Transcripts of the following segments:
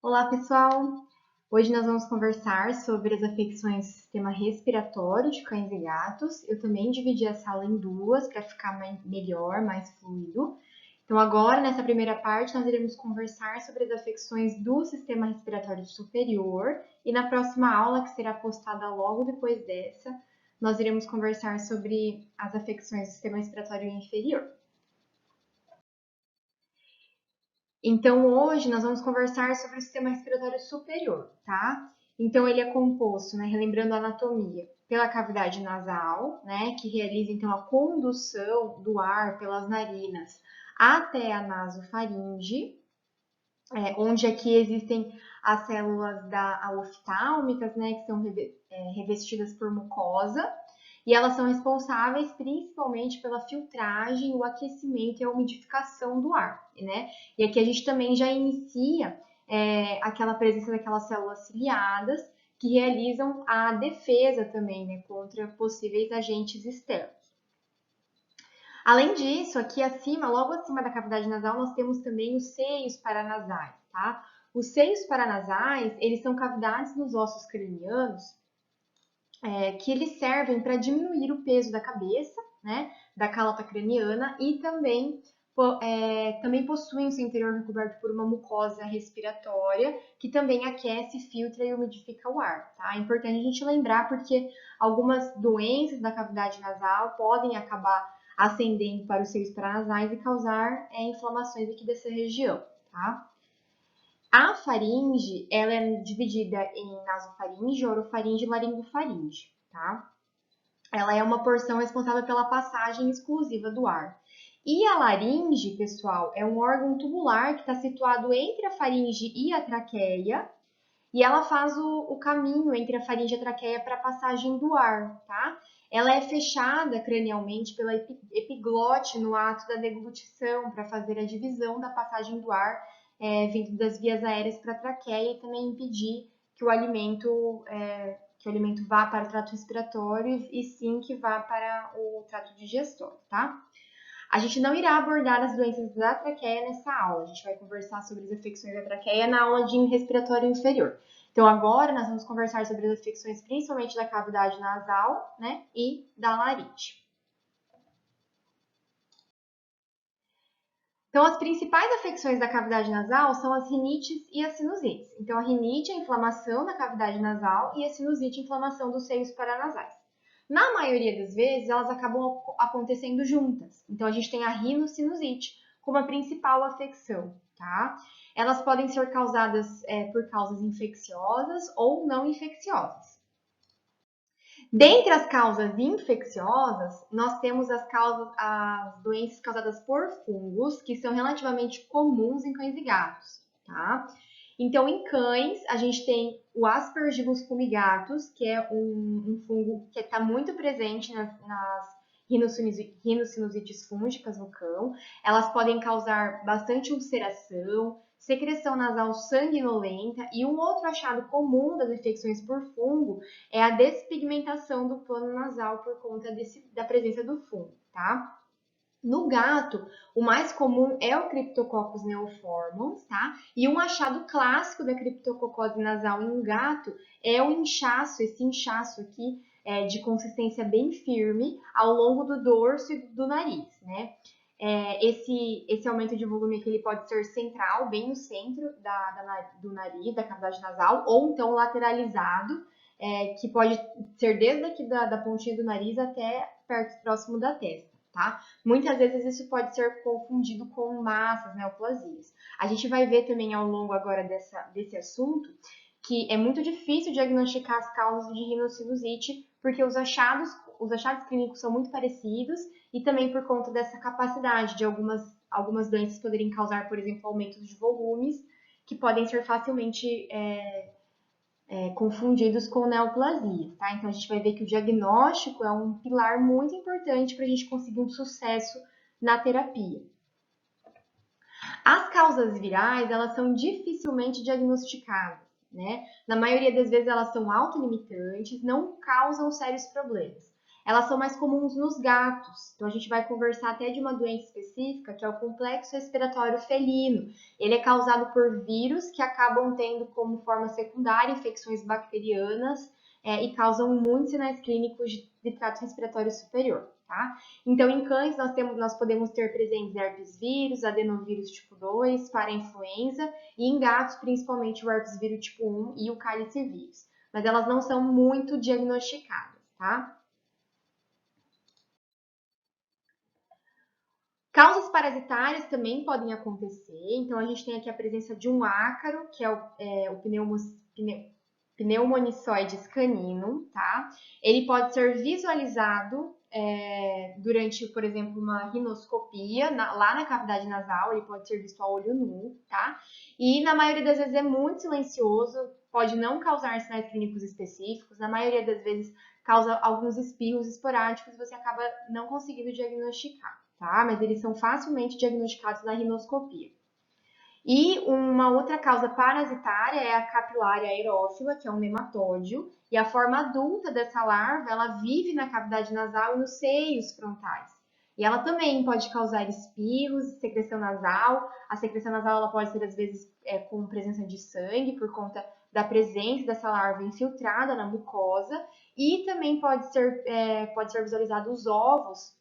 Olá, pessoal! Hoje nós vamos conversar sobre as afecções do sistema respiratório de cães e gatos. Eu também dividi a sala em duas para ficar melhor, mais fluido. Então, agora, nessa primeira parte, nós iremos conversar sobre as afecções do sistema respiratório superior e na próxima aula, que será postada logo depois dessa, nós iremos conversar sobre as afecções do sistema respiratório inferior. Então, hoje nós vamos conversar sobre o sistema respiratório superior, tá? Então, ele é composto, né, relembrando a anatomia, pela cavidade nasal, né, que realiza então a condução do ar pelas narinas até a nasofaringe, onde aqui existem as células oftálmicas, né, que são revestidas por mucosa, e elas são responsáveis principalmente pela filtragem, o aquecimento e a umidificação do ar, né? E aqui a gente também já inicia aquela presença daquelas células ciliadas que realizam a defesa também, né, contra possíveis agentes externos. Além disso, aqui acima, logo acima da cavidade nasal, nós temos também os seios paranasais, tá? Os seios paranasais, eles são cavidades nos ossos cranianos que eles servem para diminuir o peso da cabeça, né, da calota craniana e também possuem o seu interior recoberto por uma mucosa respiratória que também aquece, filtra e umidifica o ar, tá? É importante a gente lembrar porque algumas doenças da cavidade nasal podem acabar ascendendo para os seios paranasais e causar inflamações aqui dessa região, tá? A faringe, ela é dividida em nasofaringe, orofaringe e laringofaringe, tá? Ela é uma porção responsável pela passagem exclusiva do ar. E a laringe, pessoal, é um órgão tubular que está situado entre a faringe e a traqueia, e ela faz o caminho entre a faringe e a traqueia para a passagem do ar, tá? Ela é fechada cranialmente pela epiglote no ato da deglutição, para fazer a divisão da passagem do ar vindo das vias aéreas para a traqueia e também impedir que o alimento vá para o trato respiratório e sim que vá para o trato digestório, tá? A gente não irá abordar as doenças da traqueia nessa aula, a gente vai conversar sobre as afecções da traqueia na aula de respiratório inferior. Então, agora nós vamos conversar sobre as afecções principalmente da cavidade nasal, né, e da laringe. Então, as principais afecções da cavidade nasal são as rinites e as sinusites. Então, a rinite é a inflamação da cavidade nasal e a sinusite é a inflamação dos seios paranasais. Na maioria das vezes, elas acabam acontecendo juntas. Então, a gente tem a rinocinusite como a principal afecção, tá? Elas podem ser causadas por causas infecciosas ou não infecciosas. Dentre as causas infecciosas, nós temos as doenças causadas por fungos, que são relativamente comuns em cães e gatos, tá? Então, em cães, a gente tem o Aspergillus fumigatus, que é um fungo que está muito presente nas rinossinusites fúngicas no cão. Elas podem causar bastante ulceração, secreção nasal sanguinolenta e um outro achado comum das infecções por fungo é a despigmentação do plano nasal por conta da presença do fungo, tá? No gato, o mais comum é o Cryptococcus neoformans, tá? E um achado clássico da criptococose nasal em um gato é o inchaço, esse inchaço aqui de consistência bem firme ao longo do dorso e do nariz, né? Esse aumento de volume aqui ele pode ser central, bem no centro do nariz, da cavidade nasal, ou então lateralizado, que pode ser desde aqui da pontinha do nariz até perto, próximo da testa, tá? Muitas vezes isso pode ser confundido com massas, neoplasias. A gente vai ver também ao longo agora desse assunto que é muito difícil diagnosticar as causas de rinocinusite, porque os achados clínicos são muito parecidos e também por conta dessa capacidade de algumas doenças poderem causar, por exemplo, aumentos de volumes, que podem ser facilmente confundidos com neoplasias, tá? Então, a gente vai ver que o diagnóstico é um pilar muito importante para a gente conseguir um sucesso na terapia. As causas virais, elas são dificilmente diagnosticadas, né? Na maioria das vezes, elas são autolimitantes, não causam sérios problemas. elas são mais comuns nos gatos. Então, a gente vai conversar até de uma doença específica, que é o complexo respiratório felino. Ele é causado por vírus que acabam tendo como forma secundária infecções bacterianas e causam muitos sinais clínicos de trato respiratório superior. Tá? Então, em cães, nós podemos ter presentes herpes vírus, adenovírus tipo 2, parainfluenza, e em gatos, principalmente o herpes vírus tipo 1 e o calicivírus. Mas elas não são muito diagnosticadas, tá? Causas parasitárias também podem acontecer, então a gente tem aqui a presença de um ácaro, que é o pneumoniçoides canino, tá? Ele pode ser visualizado durante, por exemplo, uma rinoscopia, lá na cavidade nasal, ele pode ser visto a olho nu, tá? E na maioria das vezes é muito silencioso, pode não causar sinais clínicos específicos, na maioria das vezes causa alguns espirros esporádicos e você acaba não conseguindo diagnosticar, tá? Mas eles são facilmente diagnosticados na rinoscopia. E uma outra causa parasitária é a capilária aerófila, que é um nematóide, e a forma adulta dessa larva, ela vive na cavidade nasal e nos seios frontais. E ela também pode causar espirros, secreção nasal. A secreção nasal ela pode ser, às vezes, com presença de sangue, por conta da presença dessa larva infiltrada na mucosa. E também pode ser visualizado os ovos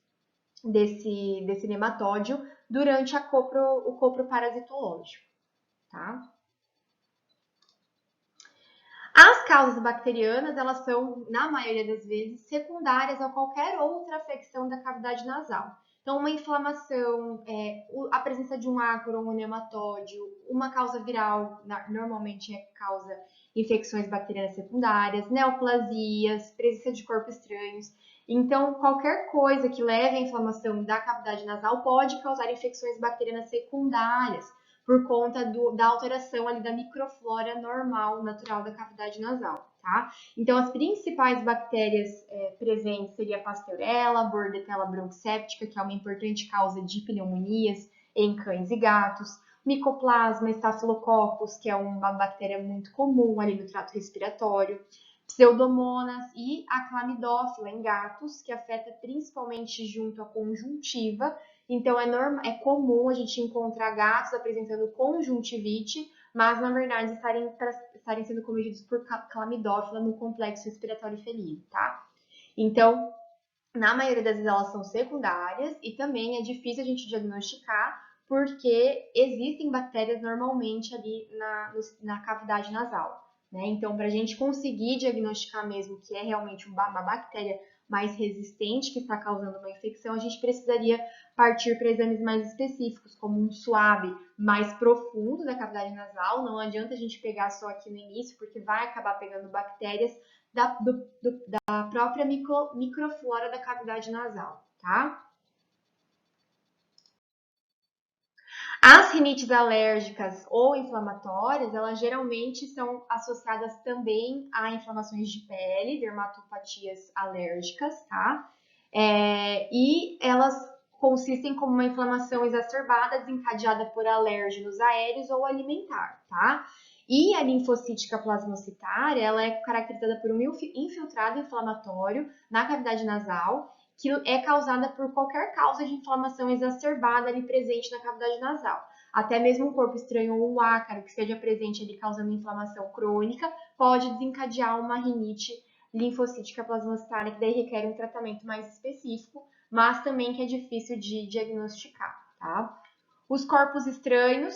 desse nematóide durante o copro parasitológico, tá? As causas bacterianas, elas são, na maioria das vezes, secundárias a qualquer outra afecção da cavidade nasal. Então, uma inflamação, a presença de um ácaro ou um nematóide, uma causa viral, normalmente causa infecções bacterianas secundárias, neoplasias, presença de corpos estranhos. Então, qualquer coisa que leve à inflamação da cavidade nasal pode causar infecções bacterianas secundárias, por conta da alteração ali da microflora normal, natural da cavidade nasal, tá? Então, as principais bactérias presentes seria a Pasteurella, Bordetella bronquiseptica, que é uma importante causa de pneumonias em cães e gatos, Mycoplasma, Staphylococcus, que é uma bactéria muito comum ali no trato respiratório, Pseudomonas e a Clamidófila em gatos, que afeta principalmente junto à conjuntiva. Então, é comum a gente encontrar gatos apresentando conjuntivite, mas, na verdade, estarem sendo cometidos por clamidófila no complexo respiratório felino, tá? Então, na maioria das vezes, elas são secundárias e também é difícil a gente diagnosticar porque existem bactérias normalmente ali na cavidade nasal, né? Então, para a gente conseguir diagnosticar mesmo que é realmente uma bactéria mais resistente que está causando uma infecção, a gente precisaria partir para exames mais específicos, como um SWAB mais profundo da cavidade nasal. Não adianta a gente pegar só aqui no início, porque vai acabar pegando bactérias da própria microflora da cavidade nasal, tá? As rinites alérgicas ou inflamatórias, elas geralmente são associadas também a inflamações de pele, dermatopatias alérgicas, tá? E elas consistem como uma inflamação exacerbada desencadeada por alérgenos aéreos ou alimentar, tá? E a linfocítica plasmocitária, ela é caracterizada por um infiltrado inflamatório na cavidade nasal, que é causada por qualquer causa de inflamação exacerbada ali presente na cavidade nasal. Até mesmo um corpo estranho ou um ácaro que esteja presente ali causando inflamação crônica pode desencadear uma rinite linfocítica plasmocitária, que daí requer um tratamento mais específico, mas também que é difícil de diagnosticar, tá? Os corpos estranhos,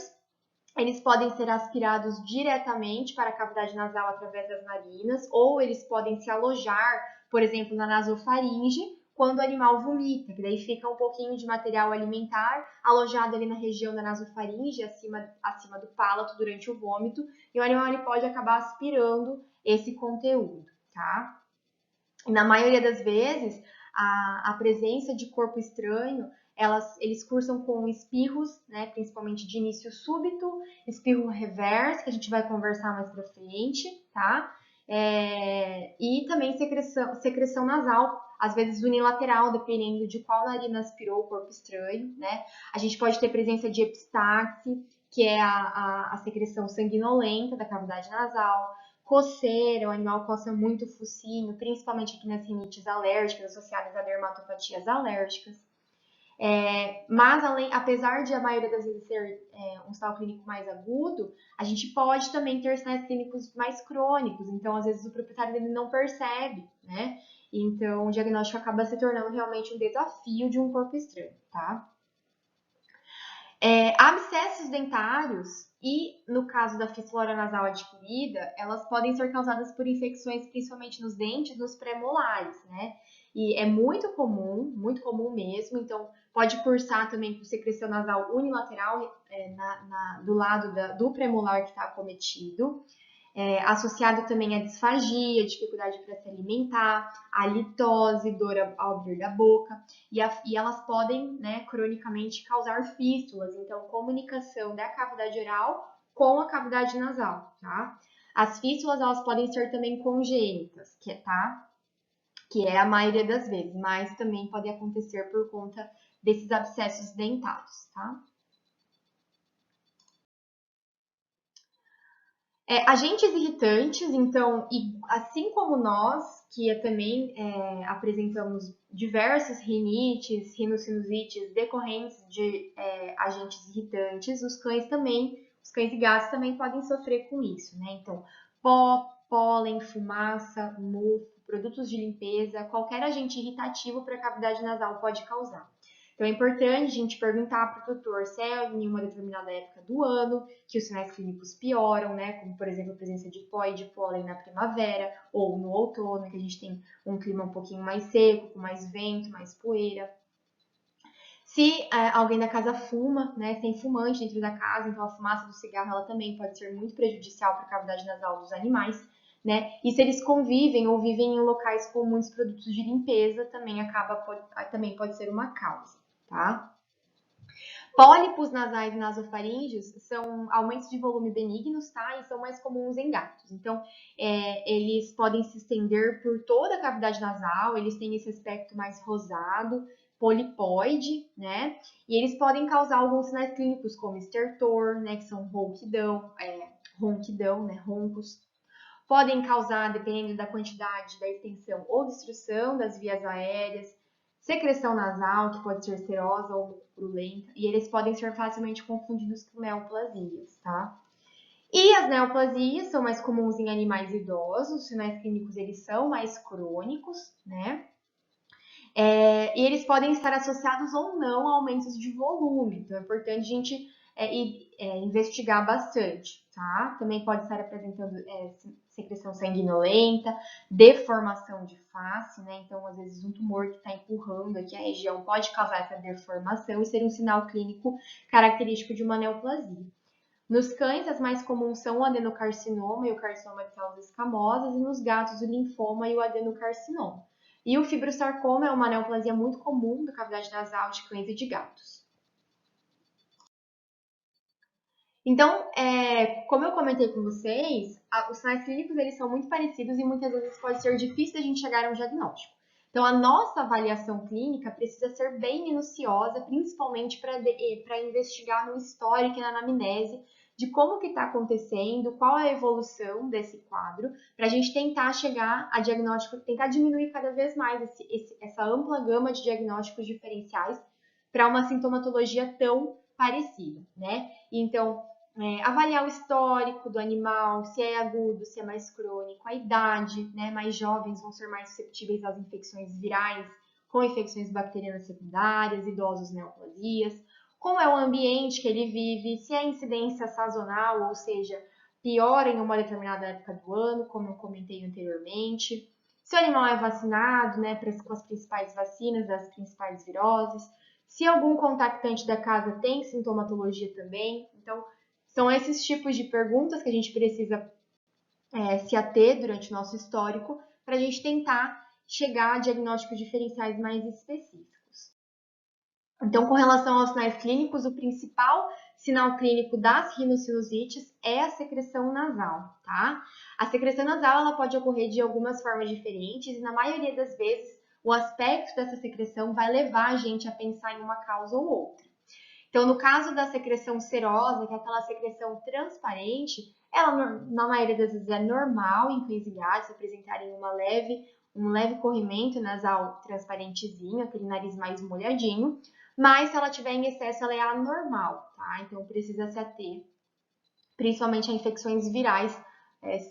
eles podem ser aspirados diretamente para a cavidade nasal através das narinas, ou eles podem se alojar, por exemplo, na nasofaringe, quando o animal vomita, que daí fica um pouquinho de material alimentar alojado ali na região da nasofaringe, acima do palato durante o vômito, e o animal ele pode acabar aspirando esse conteúdo, tá? E na maioria das vezes, a presença de corpo estranho, eles cursam com espirros, né, principalmente de início súbito, espirro reverso, que a gente vai conversar mais pra frente, tá? E também secreção nasal, às vezes unilateral, dependendo de qual narina aspirou o corpo estranho, né? A gente pode ter presença de epistaxe, que é a secreção sanguinolenta da cavidade nasal, coceira, o animal coça muito o focinho, principalmente aqui nas rinites alérgicas associadas a dermatopatias alérgicas. Mas, apesar de a maioria das vezes ser um sinal clínico mais agudo, a gente pode também ter sinais clínicos mais crônicos. Então, às vezes, o proprietário dele não percebe, né? Então, o diagnóstico acaba se tornando realmente um desafio de um corpo estranho, tá? Abscessos dentários e, no caso da fístula oronasal adquirida, elas podem ser causadas por infecções principalmente nos dentes, nos premolares, né? E é muito comum mesmo. Então, pode cursar também por secreção nasal unilateral do lado do premolar que está acometido. Associado também à disfagia, dificuldade para se alimentar, a litose, dor ao abrir da boca, e elas podem, né, cronicamente causar fístulas, então comunicação da cavidade oral com a cavidade nasal, tá? As fístulas, elas podem ser também congênitas, que é a maioria das vezes, mas também pode acontecer por conta desses abscessos dentários, tá? Agentes irritantes, então, assim como nós, que também apresentamos diversas rinites, rinossinusites decorrentes de agentes irritantes, os cães e gatos também podem sofrer com isso, né? Então, pó, pólen, fumaça, mofo, produtos de limpeza, qualquer agente irritativo para a cavidade nasal pode causar. Então, é importante a gente perguntar para o tutor se é em uma determinada época do ano que os sinais clínicos pioram, né? Como, por exemplo, a presença de pó e de pólen na primavera ou no outono, que a gente tem um clima um pouquinho mais seco, com mais vento, mais poeira. Se alguém da casa fuma, né? Tem fumante dentro da casa, então a fumaça do cigarro ela também pode ser muito prejudicial para a cavidade nasal dos animais. Né? E se eles convivem ou vivem em locais com muitos produtos de limpeza, também pode ser uma causa. Tá? Pólipos nasais e nasofaríngeos são aumentos de volume benignos, tá? E são mais comuns em gatos. Então, eles podem se estender por toda a cavidade nasal, eles têm esse aspecto mais rosado, polipoide, né? E eles podem causar alguns sinais clínicos, como estertor, né? Que são ronquidão, né? Roncos. Podem causar, dependendo da quantidade, da extensão, obstrução das vias aéreas, secreção nasal, que pode ser serosa ou purulenta, e eles podem ser facilmente confundidos com neoplasias, tá? E as neoplasias são mais comuns em animais idosos, os sinais clínicos eles são mais crônicos, né? E eles podem estar associados ou não a aumentos de volume, então é importante a gente investigar bastante, tá? Também pode estar apresentando secreção sanguinolenta, deformação de face, né? Então, às vezes, um tumor que está empurrando aqui a região pode causar essa deformação e ser um sinal clínico característico de uma neoplasia. Nos cães, as mais comuns são o adenocarcinoma e o carcinoma de células escamosas, e nos gatos, o linfoma e o adenocarcinoma. E o fibrosarcoma é uma neoplasia muito comum da cavidade nasal de cães e de gatos. Então, como eu comentei com vocês, os sinais clínicos eles são muito parecidos e muitas vezes pode ser difícil a gente chegar a um diagnóstico. Então, a nossa avaliação clínica precisa ser bem minuciosa, principalmente para investigar no histórico e na anamnese de como que está acontecendo, qual é a evolução desse quadro, para a gente tentar chegar a diagnóstico, tentar diminuir cada vez mais essa ampla gama de diagnósticos diferenciais para uma sintomatologia tão parecida, né? Então, avaliar o histórico do animal, se é agudo, se é mais crônico, a idade, né? Mais jovens vão ser mais susceptíveis às infecções virais, com infecções bacterianas secundárias, idosos neoplasias, como é o ambiente que ele vive, se é incidência sazonal, ou seja, piora em uma determinada época do ano, como eu comentei anteriormente, se o animal é vacinado, né, com as principais vacinas das principais viroses, se algum contactante da casa tem sintomatologia também. Então, são esses tipos de perguntas que a gente precisa se ater durante o nosso histórico para a gente tentar chegar a diagnósticos diferenciais mais específicos. Então, com relação aos sinais clínicos, o principal sinal clínico das rinossinusites é a secreção nasal, tá? A secreção nasal ela pode ocorrer de algumas formas diferentes e na maioria das vezes o aspecto dessa secreção vai levar a gente a pensar em uma causa ou outra. Então, no caso da secreção serosa, que é aquela secreção transparente, Ela, na maioria das vezes, é normal em cães e gatos apresentarem um leve corrimento nasal transparentezinho, aquele nariz mais molhadinho, mas se ela tiver em excesso, ela é anormal, tá? Então precisa se ater, principalmente a infecções virais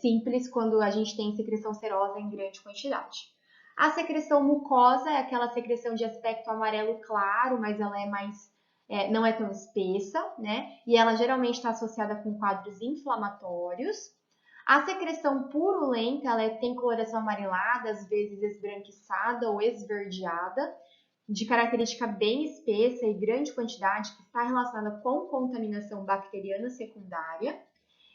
simples, quando a gente tem secreção serosa em grande quantidade. A secreção mucosa é aquela secreção de aspecto amarelo claro, mas ela é mais não é tão espessa, né? E ela geralmente está associada com quadros inflamatórios. A secreção purulenta, ela tem coloração amarelada, às vezes esbranquiçada ou esverdeada, de característica bem espessa e grande quantidade, que está relacionada com contaminação bacteriana secundária.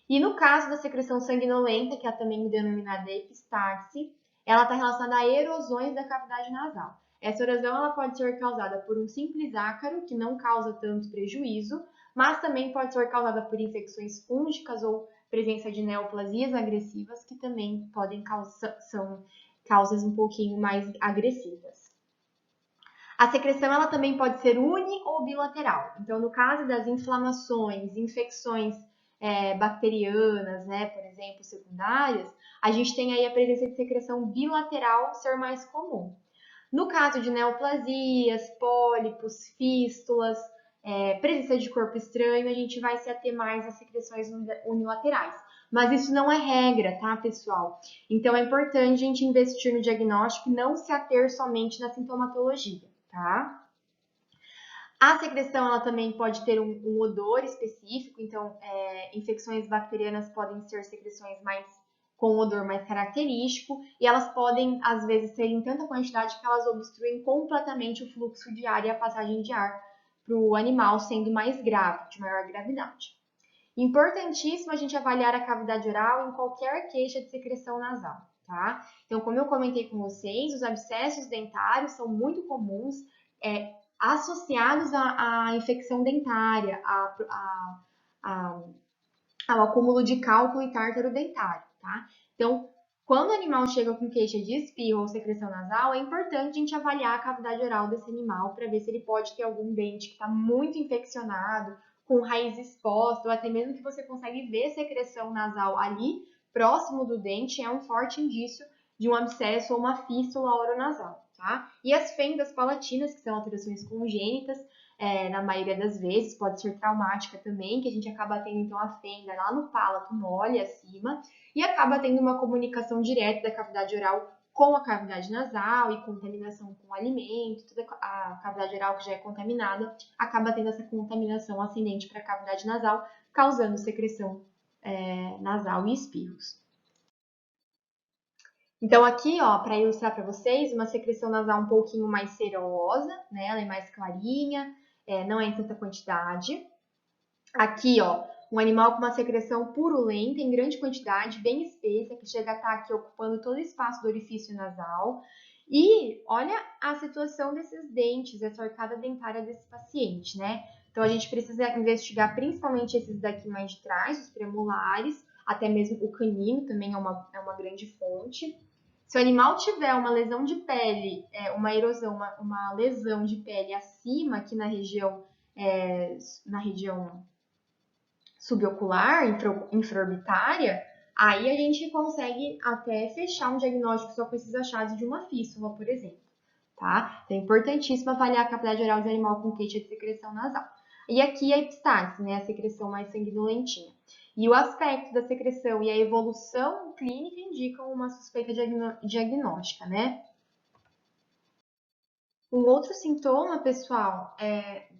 E no caso da secreção sanguinolenta, que é também denominada epistaxe, ela está relacionada a erosões da cavidade nasal. Essa erosão ela pode ser causada por um simples ácaro, que não causa tanto prejuízo, mas também pode ser causada por infecções fúngicas ou presença de neoplasias agressivas, que também podem são causas um pouquinho mais agressivas. A secreção ela também pode ser uni ou bilateral. Então, no caso das inflamações, infecções bacterianas, né, por exemplo, secundárias, a gente tem aí a presença de secreção bilateral ser mais comum. No caso de neoplasias, pólipos, fístulas, presença de corpo estranho, a gente vai se ater mais às secreções unilaterais. Mas isso não é regra, tá, pessoal? Então é importante a gente investir no diagnóstico e não se ater somente na sintomatologia, tá? A secreção ela também pode ter um odor específico, então infecções bacterianas podem ser secreções mais com um odor mais característico e elas podem às vezes ser em tanta quantidade que elas obstruem completamente o fluxo de ar e a passagem de ar para o animal, sendo mais grave, de maior gravidade. Importantíssimo a gente avaliar a cavidade oral em qualquer queixa de secreção nasal, tá? Então, como eu comentei com vocês, os abscessos dentários são muito comuns, associados à infecção dentária, ao acúmulo de cálculo e tártaro dentário, tá? Então, quando o animal chega com queixa de espirro ou secreção nasal, é importante a gente avaliar a cavidade oral desse animal para ver se ele pode ter algum dente que está muito infeccionado, com raiz exposta, ou até mesmo que você consegue ver secreção nasal ali, próximo do dente, é um forte indício de um abscesso ou uma fístula oronasal, tá? E as fendas palatinas, que são alterações congênitas, na maioria das vezes, pode ser traumática também, que a gente acaba tendo então a fenda lá no palato mole acima, e acaba tendo uma comunicação direta da cavidade oral com a cavidade nasal e contaminação com o alimento, toda a cavidade oral que já é contaminada, acaba tendo essa contaminação ascendente para a cavidade nasal, causando secreção nasal e espirros. Então aqui, ó, para ilustrar para vocês, uma secreção nasal um pouquinho mais serosa, né? Ela é mais clarinha, não é em tanta quantidade. Aqui, ó, um animal com uma secreção purulenta em grande quantidade, bem espessa, que chega a estar aqui ocupando todo o espaço do orifício nasal. E olha a situação desses dentes, essa arcada dentária desse paciente, né? Então a gente precisa investigar principalmente esses daqui mais de trás, os premolares, até mesmo o canino também é uma grande fonte. Se o animal tiver uma lesão de pele, uma erosão, uma lesão de pele acima aqui na região subocular, infraorbitária, aí a gente consegue até fechar um diagnóstico só com esses achados de uma fístula, por exemplo, tá? Então é importantíssimo avaliar a cavidade oral do animal com queixa de secreção nasal. E aqui a epistaxe, né, a secreção mais sanguinolentinha. E o aspecto da secreção e a evolução clínica indicam uma suspeita diagnóstica, né? Um outro sintoma, pessoal,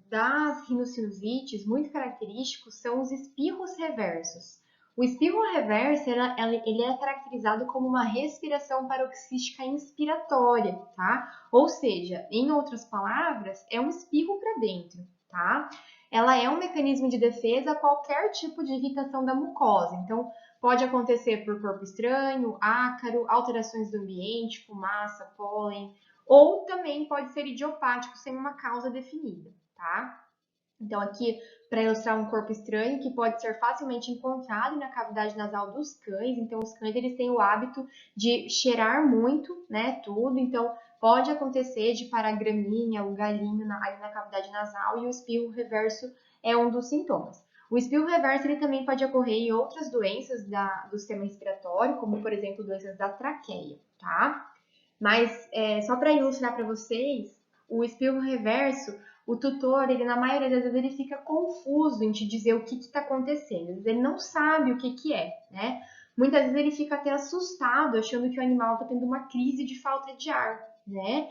das rinossinusites, muito característicos, são os espirros reversos. O espirro reverso, ele é caracterizado como uma respiração paroxística inspiratória, tá? Ou seja, em outras palavras, é um espirro para dentro, tá? Ela é um mecanismo de defesa a qualquer tipo de irritação da mucosa. Então, pode acontecer por corpo estranho, ácaro, alterações do ambiente, fumaça, pólen, ou também pode ser idiopático, sem uma causa definida, tá? Então, aqui, para ilustrar um corpo estranho, que pode ser facilmente encontrado na cavidade nasal dos cães. Então, os cães, eles têm o hábito de cheirar muito, né, tudo. Então, pode acontecer de parar graminha, o galinho ali na cavidade nasal, e o espirro reverso é um dos sintomas. O espirro reverso ele também pode ocorrer em outras doenças do sistema respiratório, como por exemplo doenças da traqueia, tá? Mas só para ilustrar para vocês, o espirro reverso, o tutor, ele na maioria das vezes ele fica confuso em te dizer o que está acontecendo. Às vezes ele não sabe o que é, né? Muitas vezes ele fica até assustado, achando que o animal está tendo uma crise de falta de ar, né?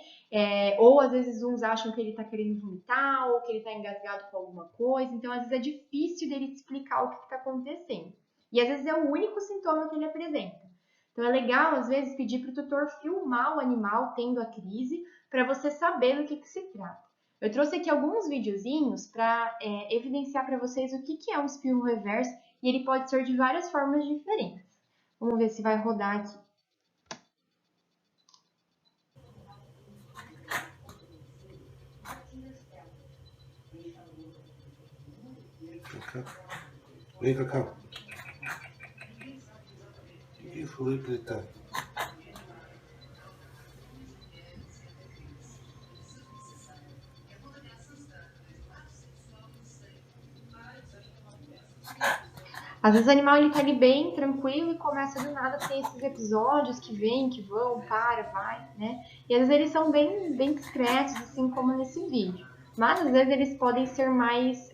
Ou às vezes uns acham que ele está querendo vomitar, ou que ele está engasgado com alguma coisa. Então, às vezes é difícil dele te explicar o que está acontecendo. E às vezes é o único sintoma que ele apresenta. Então é legal, às vezes, pedir para o tutor filmar o animal tendo a crise para você saber do que se trata. Eu trouxe aqui alguns videozinhos para evidenciar para vocês o que é um espirro reverso e ele pode ser de várias formas diferentes. Vamos ver se vai rodar aqui. Vem, Cacau. O que foi gritar? Às vezes o animal ele tá ali bem tranquilo e começa do nada a ter esses episódios que vêm, que vão, para, vai, né? E às vezes eles são bem discretos, assim como nesse vídeo. Mas às vezes eles podem ser mais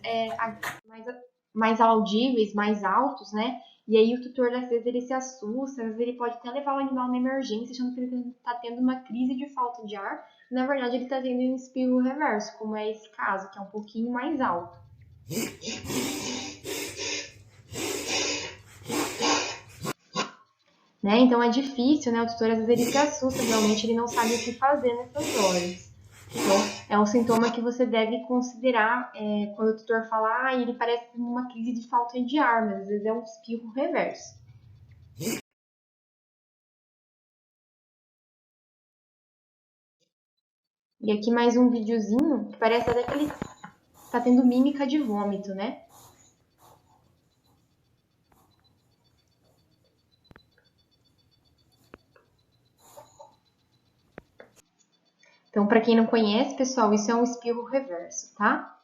audíveis, mais altos, né? E aí o tutor às vezes ele se assusta, às vezes ele pode até levar o animal na emergência, achando que ele tá tendo uma crise de falta de ar. Na verdade ele tá tendo um espirro reverso, como é esse caso, que é um pouquinho mais alto. Né? Então é difícil, né? O tutor às vezes ele se assusta, realmente ele não sabe o que fazer nessas horas. Então é um sintoma que você deve considerar quando o tutor fala, ele parece uma crise de falta de ar, mas às vezes é um espirro reverso. E aqui mais um videozinho que parece até que ele tá tendo mímica de vômito, né? Então, para quem não conhece, pessoal, isso é um espirro reverso, tá?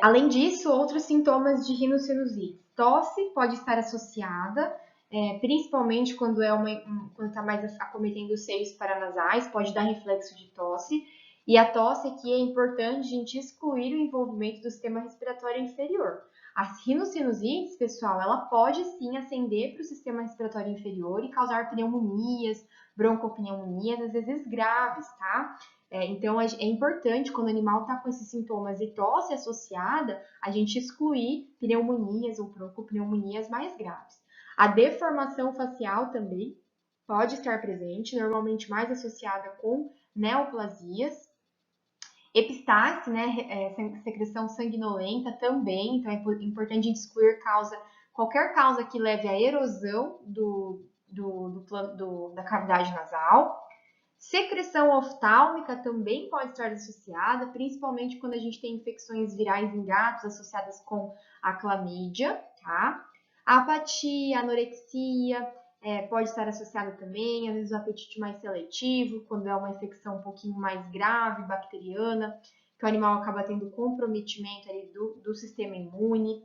Além disso, outros sintomas de rinocinusite. Tosse pode estar associada, principalmente quando está mais acometendo os seios paranasais, pode dar reflexo de tosse. E a tosse aqui é importante a gente excluir o envolvimento do sistema respiratório inferior. As rinossinusites, pessoal, ela pode sim ascender para o sistema respiratório inferior e causar pneumonias, broncopneumonias, às vezes graves, tá? Então, é importante, quando o animal está com esses sintomas e tosse associada, a gente excluir pneumonias ou broncopneumonias mais graves. A deformação facial também pode estar presente, normalmente mais associada com neoplasias. Epistaxe, né, secreção sanguinolenta também, então é importante a gente excluir qualquer causa que leve à erosão da cavidade nasal. Secreção oftálmica também pode estar associada, principalmente quando a gente tem infecções virais em gatos associadas com a clamídia, tá? Apatia, anorexia, pode estar associada também, às vezes o apetite mais seletivo, quando é uma infecção um pouquinho mais grave, bacteriana, que o animal acaba tendo comprometimento ali do sistema imune,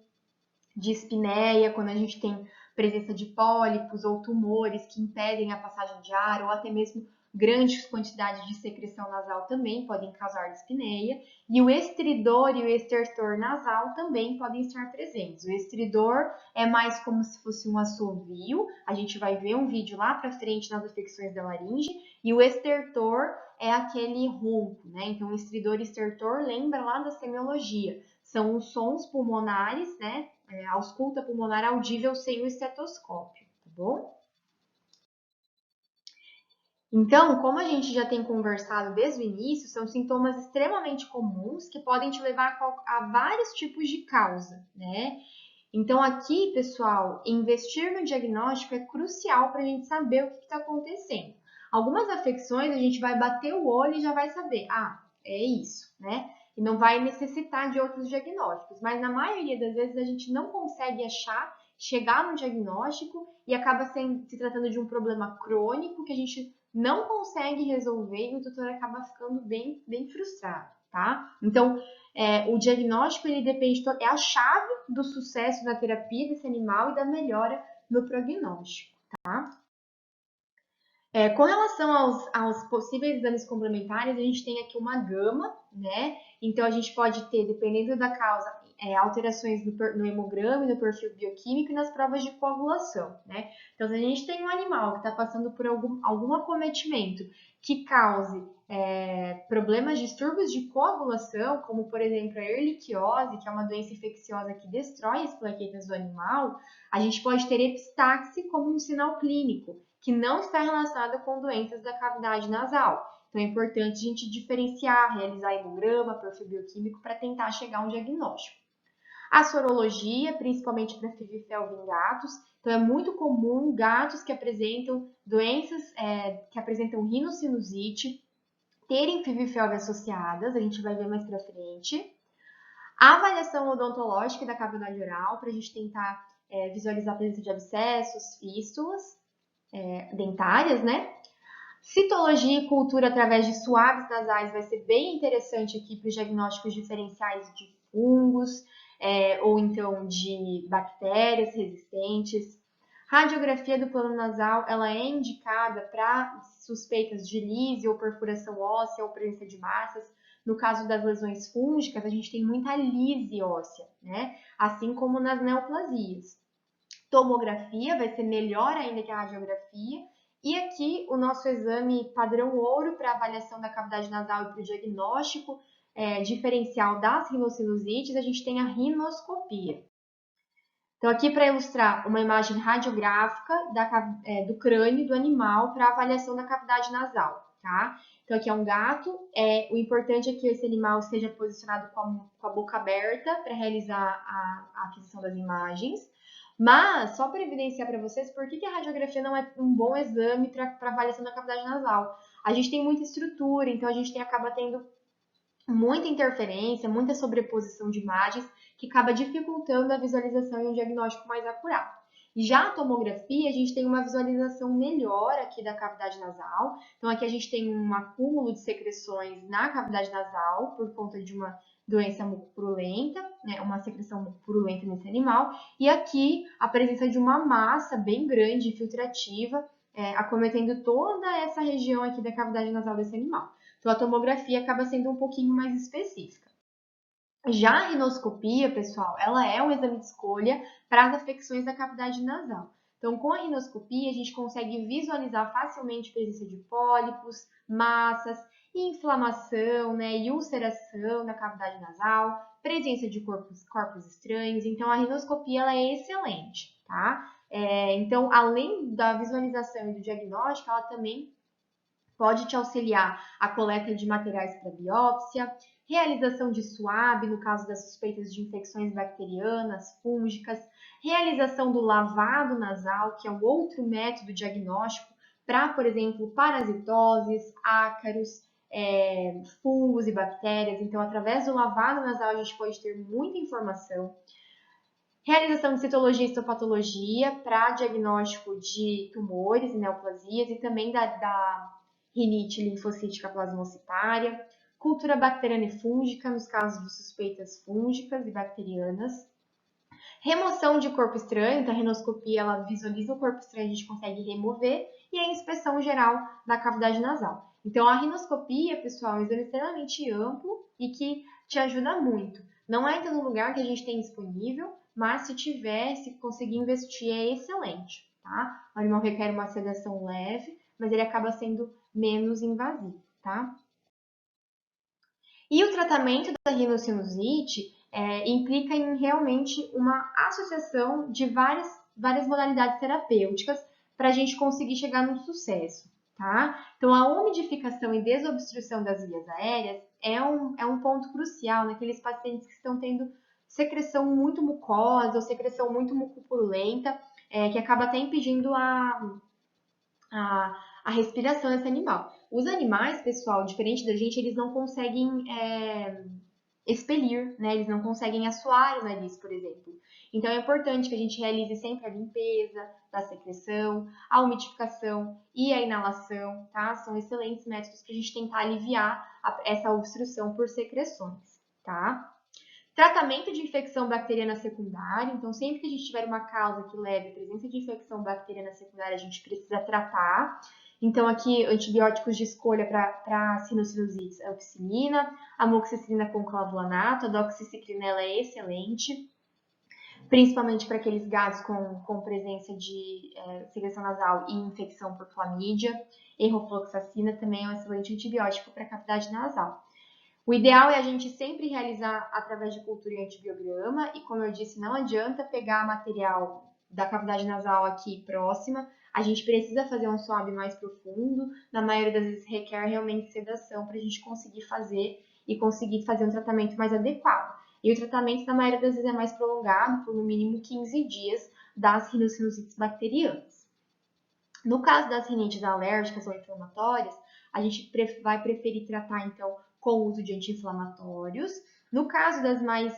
dispneia, quando a gente tem presença de pólipos ou tumores que impedem a passagem de ar, ou até mesmo grandes quantidades de secreção nasal também podem causar dispneia, e o estridor e o estertor nasal também podem estar presentes. O estridor é mais como se fosse um assovio, a gente vai ver um vídeo lá para frente nas afecções da laringe, e o estertor é aquele ronco, né? Então, o estridor e estertor lembra lá da semiologia, são os sons pulmonares, né? A ausculta pulmonar audível sem o estetoscópio, tá bom? Então, como a gente já tem conversado desde o início, são sintomas extremamente comuns que podem te levar a vários tipos de causa, né? Então, aqui, pessoal, investir no diagnóstico é crucial para a gente saber o que está acontecendo. Algumas afecções a gente vai bater o olho e já vai saber, é isso, né? E não vai necessitar de outros diagnósticos, mas na maioria das vezes a gente não consegue achar chegar no diagnóstico e acaba se tratando de um problema crônico que a gente não consegue resolver e o tutor acaba ficando bem frustrado, tá? Então, o diagnóstico, ele depende, é a chave do sucesso na terapia desse animal e da melhora no prognóstico, tá? Com relação aos possíveis exames complementares, a gente tem aqui uma gama, né? Então, a gente pode ter, dependendo da causa, alterações no hemograma e no perfil bioquímico e nas provas de coagulação, né? Então, se a gente tem um animal que está passando por algum acometimento que cause problemas, distúrbios de coagulação, como, por exemplo, a erliquiose, que é uma doença infecciosa que destrói as plaquetas do animal, a gente pode ter epistaxe como um sinal clínico, que não está relacionada com doenças da cavidade nasal. Então, é importante a gente diferenciar, realizar hemograma, perfil bioquímico, para tentar chegar a um diagnóstico. A sorologia, principalmente para FeV-Felv em gatos. Então, é muito comum gatos que apresentam doenças, que apresentam rinocinusite, terem FeV-Felv associadas, a gente vai ver mais para frente. A avaliação odontológica da cavidade oral, para a gente tentar visualizar a presença de abscessos, fístulas, dentárias, né? Citologia e cultura através de suaves nasais vai ser bem interessante aqui para os diagnósticos diferenciais de fungos, ou então de bactérias resistentes. Radiografia do plano nasal, ela é indicada para suspeitas de lise ou perfuração óssea ou presença de massas. No caso das lesões fúngicas, a gente tem muita lise óssea, né? Assim como nas neoplasias. Tomografia vai ser melhor ainda que a radiografia. E aqui o nosso exame padrão ouro para avaliação da cavidade nasal e para o diagnóstico diferencial das rinossinusites, a gente tem a rinoscopia. Então, aqui para ilustrar uma imagem radiográfica do crânio do animal para avaliação da cavidade nasal, tá? Então, aqui é um gato. O importante é que esse animal esteja posicionado com a boca aberta para realizar a aquisição das imagens. Mas, só para evidenciar para vocês, por que a radiografia não é um bom exame para avaliação da cavidade nasal? A gente tem muita estrutura, então a gente acaba tendo muita interferência, muita sobreposição de imagens, que acaba dificultando a visualização e um diagnóstico mais acurado. Já a tomografia, a gente tem uma visualização melhor aqui da cavidade nasal. Então, aqui a gente tem um acúmulo de secreções na cavidade nasal, por conta de uma doença mucopurulenta, né, uma secreção mucopurulenta nesse animal. E aqui, a presença de uma massa bem grande, filtrativa, acometendo toda essa região aqui da cavidade nasal desse animal. Então, a tomografia acaba sendo um pouquinho mais específica. Já a rinoscopia, pessoal, ela é um exame de escolha para as afecções da cavidade nasal. Então, com a rinoscopia, a gente consegue visualizar facilmente a presença de pólipos, massas, inflamação, né, e ulceração na cavidade nasal, presença de corpos estranhos. Então, a rinoscopia ela é excelente, tá? Então, além da visualização e do diagnóstico, ela também pode te auxiliar a coleta de materiais para biópsia, realização de SWAB, no caso das suspeitas de infecções bacterianas, fúngicas, realização do lavado nasal, que é um outro método diagnóstico para, por exemplo, parasitoses, ácaros, fungos e bactérias. Então, através do lavado nasal, a gente pode ter muita informação. Realização de citologia e histopatologia para diagnóstico de tumores e neoplasias e também da rinite linfocítica plasmocitária, cultura bacteriana e fúngica nos casos de suspeitas fúngicas e bacterianas, remoção de corpo estranho, então a rinoscopia ela visualiza o corpo estranho, a gente consegue remover, e a inspeção geral da cavidade nasal. Então a rinoscopia, pessoal, é um exame extremamente amplo e que te ajuda muito. Não é em todo lugar que a gente tem disponível, mas se conseguir investir, é excelente, tá? O animal requer uma sedação leve, mas ele acaba sendo menos invasivo, tá? E o tratamento da rinocinusite implica em realmente uma associação de várias modalidades terapêuticas para a gente conseguir chegar no sucesso, tá? Então, a umidificação e desobstrução das vias aéreas é um ponto crucial naqueles pacientes que estão tendo secreção muito mucosa ou secreção muito mucopurulenta, que acaba até impedindo a respiração desse animal. Os animais, pessoal, diferente da gente, eles não conseguem expelir, né? Eles não conseguem assoar o nariz, por exemplo. Então, é importante que a gente realize sempre a limpeza da secreção, a umidificação e a inalação, tá? São excelentes métodos para a gente tentar aliviar essa obstrução por secreções, tá? Tratamento de infecção bacteriana secundária. Então, sempre que a gente tiver uma causa que leve à presença de infecção bacteriana secundária, a gente precisa tratar. Então, aqui, antibióticos de escolha para sinusites, ampicilina, amoxicilina com clavulanato, a doxiciclina ela é excelente, principalmente para aqueles gatos com presença de secreção nasal e infecção por clamídia. Enrofloxacina também é um excelente antibiótico para cavidade nasal. O ideal é a gente sempre realizar através de cultura em antibiograma e, como eu disse, não adianta pegar material da cavidade nasal aqui próxima, a gente precisa fazer um swab mais profundo, na maioria das vezes requer realmente sedação para a gente conseguir fazer um tratamento mais adequado. E o tratamento, na maioria das vezes, é mais prolongado, por no mínimo 15 dias, das rinossinusites bacterianas. No caso das rinites alérgicas ou inflamatórias, a gente vai preferir tratar, então, com o uso de anti-inflamatórios. No caso das mais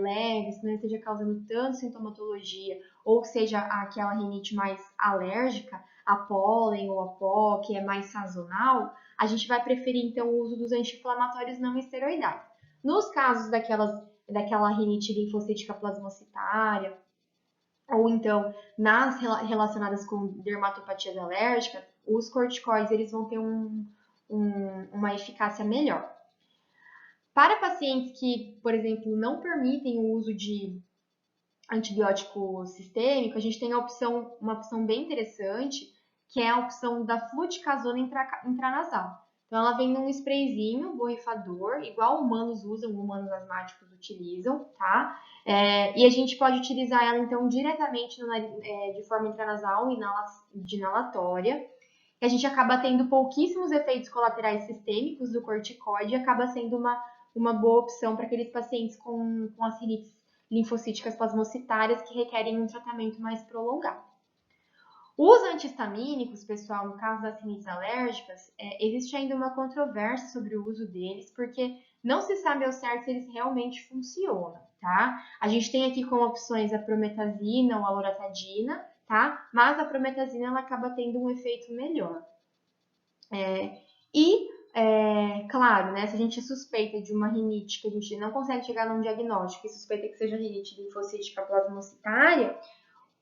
leves, que não esteja causando tanto sintomatologia, ou seja, aquela rinite mais alérgica, a pólen ou a pó, que é mais sazonal, a gente vai preferir, então, o uso dos anti-inflamatórios não esteroidais. Nos casos daquela rinite linfocítica plasmocitária, ou então nas relacionadas com dermatopatias alérgicas, os corticoides eles vão ter uma eficácia melhor. Para pacientes que, por exemplo, não permitem o uso de antibiótico sistêmico, a gente tem uma opção bem interessante, que é a opção da fluticasona intranasal. Então, ela vem num sprayzinho borrifador, igual humanos usam, humanos asmáticos utilizam, tá? E a gente pode utilizar ela, então, diretamente de forma intranasal e de inalatória. E a gente acaba tendo pouquíssimos efeitos colaterais sistêmicos do corticoide e acaba sendo uma boa opção para aqueles pacientes com as rinites linfocíticas plasmocitárias que requerem um tratamento mais prolongado. Os antihistamínicos, pessoal, no caso das rinites alérgicas, existe ainda uma controvérsia sobre o uso deles, porque não se sabe ao certo se eles realmente funcionam, tá? A gente tem aqui como opções a prometazina ou a loratadina, tá? Mas a prometazina ela acaba tendo um efeito melhor. Claro, né, se a gente suspeita de uma rinite que a gente não consegue chegar num diagnóstico e suspeita que seja rinite linfocítica plasmocitária,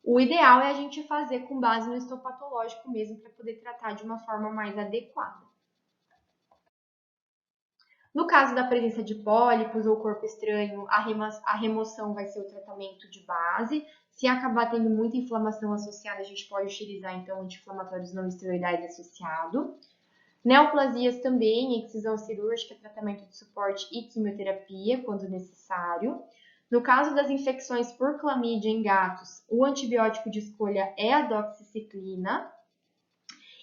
o ideal é a gente fazer com base no histopatológico mesmo para poder tratar de uma forma mais adequada. No caso da presença de pólipos ou corpo estranho, a remoção vai ser o tratamento de base. Se acabar tendo muita inflamação associada, a gente pode utilizar então anti-inflamatórios não esteroidais associados. Neoplasias também, excisão cirúrgica, tratamento de suporte e quimioterapia, quando necessário. No caso das infecções por clamídia em gatos, o antibiótico de escolha é a doxiciclina.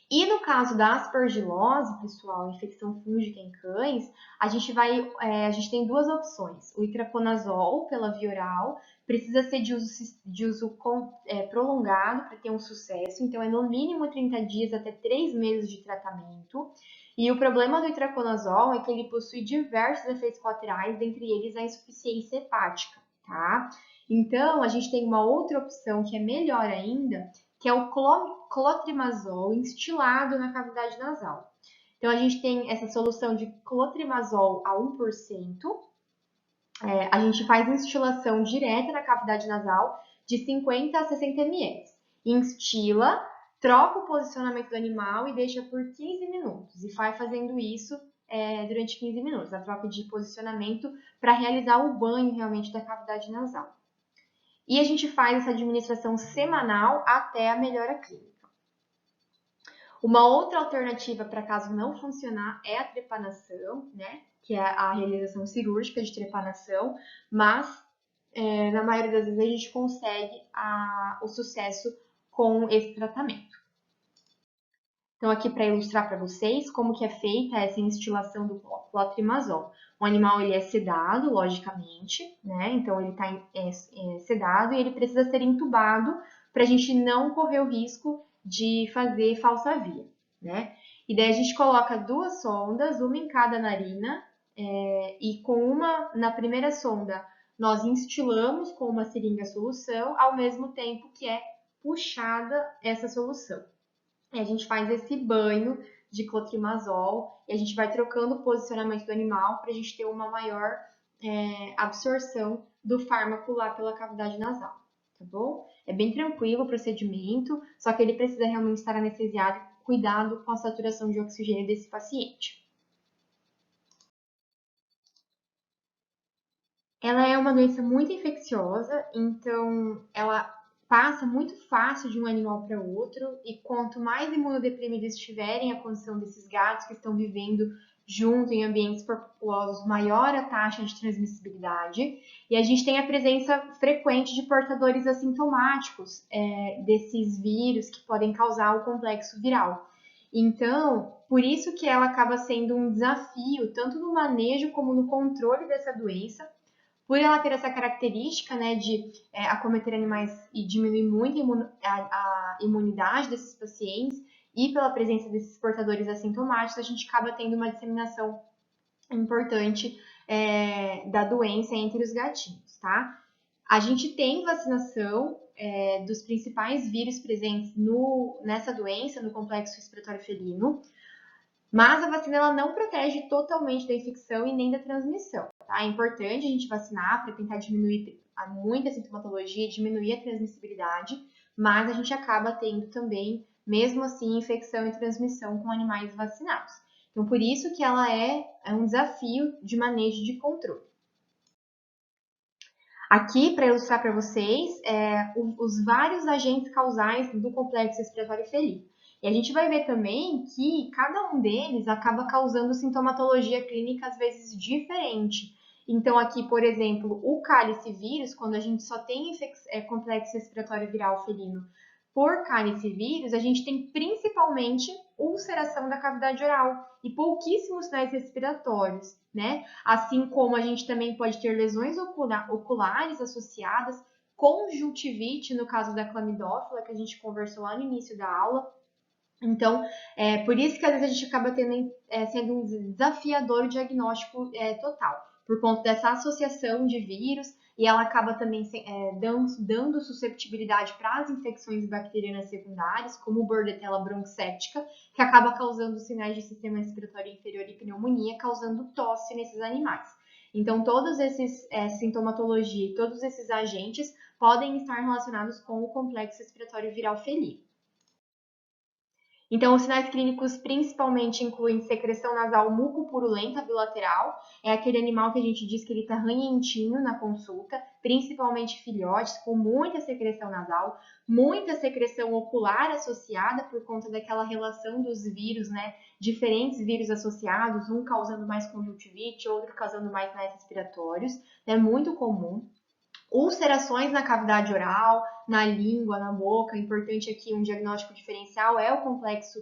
E no caso da aspergilose, pessoal, infecção fúngica em cães, a gente tem duas opções. O itraconazol, pela via oral, precisa ser de uso prolongado para ter um sucesso, então é no mínimo 30 dias até 3 meses de tratamento. E o problema do itraconazol é que ele possui diversos efeitos colaterais, dentre eles a insuficiência hepática, tá? Então, a gente tem uma outra opção que é melhor ainda, que é o clotrimazol instilado na cavidade nasal. Então, a gente tem essa solução de clotrimazol a 1%. A gente faz instilação direta na cavidade nasal de 50 a 60 ml. Instila, troca o posicionamento do animal e deixa por 15 minutos. E vai fazendo isso durante 15 minutos, a troca de posicionamento para realizar o banho realmente da cavidade nasal. E a gente faz essa administração semanal até a melhora clínica. Uma outra alternativa para caso não funcionar é a trepanação, né? Que é a realização cirúrgica de trepanação, mas na maioria das vezes a gente consegue o sucesso com esse tratamento. Então, aqui para ilustrar para vocês como que é feita essa instilação do clotrimazol. O animal ele é sedado, logicamente, né? Então, ele está sedado e ele precisa ser entubado para a gente não correr o risco de fazer falsa via, né? E daí a gente coloca 2 sondas, uma em cada narina, e na primeira sonda, nós instilamos com uma seringa a solução, ao mesmo tempo que é puxada essa solução. E a gente faz esse banho de clotrimazol e a gente vai trocando o posicionamento do animal para a gente ter uma maior absorção do fármaco lá pela cavidade nasal, tá bom? É bem tranquilo o procedimento, só que ele precisa realmente estar anestesiado e cuidado com a saturação de oxigênio desse paciente. Ela é uma doença muito infecciosa, então ela passa muito fácil de um animal para outro, e quanto mais imunodeprimidos estiverem a condição desses gatos que estão vivendo junto em ambientes populosos, maior a taxa de transmissibilidade. E a gente tem a presença frequente de portadores assintomáticos desses vírus que podem causar o complexo viral. Então, por isso que ela acaba sendo um desafio, tanto no manejo como no controle dessa doença, por ela ter essa característica, né, de acometer animais e diminuir muito a imunidade desses pacientes, e pela presença desses portadores assintomáticos, a gente acaba tendo uma disseminação importante da doença entre os gatinhos, tá? A gente tem vacinação dos principais vírus presentes nessa doença, no complexo respiratório felino, mas a vacina ela não protege totalmente da infecção e nem da transmissão, tá? É importante a gente vacinar para tentar diminuir muita sintomatologia, diminuir a transmissibilidade, mas a gente acaba tendo também, mesmo assim, infecção e transmissão com animais vacinados. Então, por isso que ela é um desafio de manejo de controle. Aqui, para ilustrar para vocês, os vários agentes causais do complexo respiratório felino. E a gente vai ver também que cada um deles acaba causando sintomatologia clínica às vezes diferente. Então, aqui, por exemplo, o cálice vírus, quando a gente só tem complexo respiratório viral felino por cálice vírus, a gente tem principalmente ulceração da cavidade oral e pouquíssimos sinais respiratórios, né? Assim como a gente também pode ter lesões oculares associadas, conjuntivite, no caso da clamidófila, que a gente conversou lá no início da aula. Então, por isso que às vezes a gente acaba sendo um desafiador o diagnóstico total, por conta dessa associação de vírus, e ela acaba também dando susceptibilidade para as infecções bacterianas secundárias, como Bordetella bronquicéptica, que acaba causando sinais de sistema respiratório inferior e pneumonia, causando tosse nesses animais. Então, todos esses sintomatologia e todos esses agentes podem estar relacionados com o complexo respiratório viral felino. Então, os sinais clínicos principalmente incluem secreção nasal mucopurulenta bilateral, é aquele animal que a gente diz que ele está ranhentinho na consulta, principalmente filhotes, com muita secreção nasal, muita secreção ocular associada por conta daquela relação dos vírus, né? Diferentes vírus associados, um causando mais conjuntivite, outro causando mais sinais respiratórios, é muito comum. Ulcerações na cavidade oral, na língua, na boca. Importante aqui, um diagnóstico diferencial é o complexo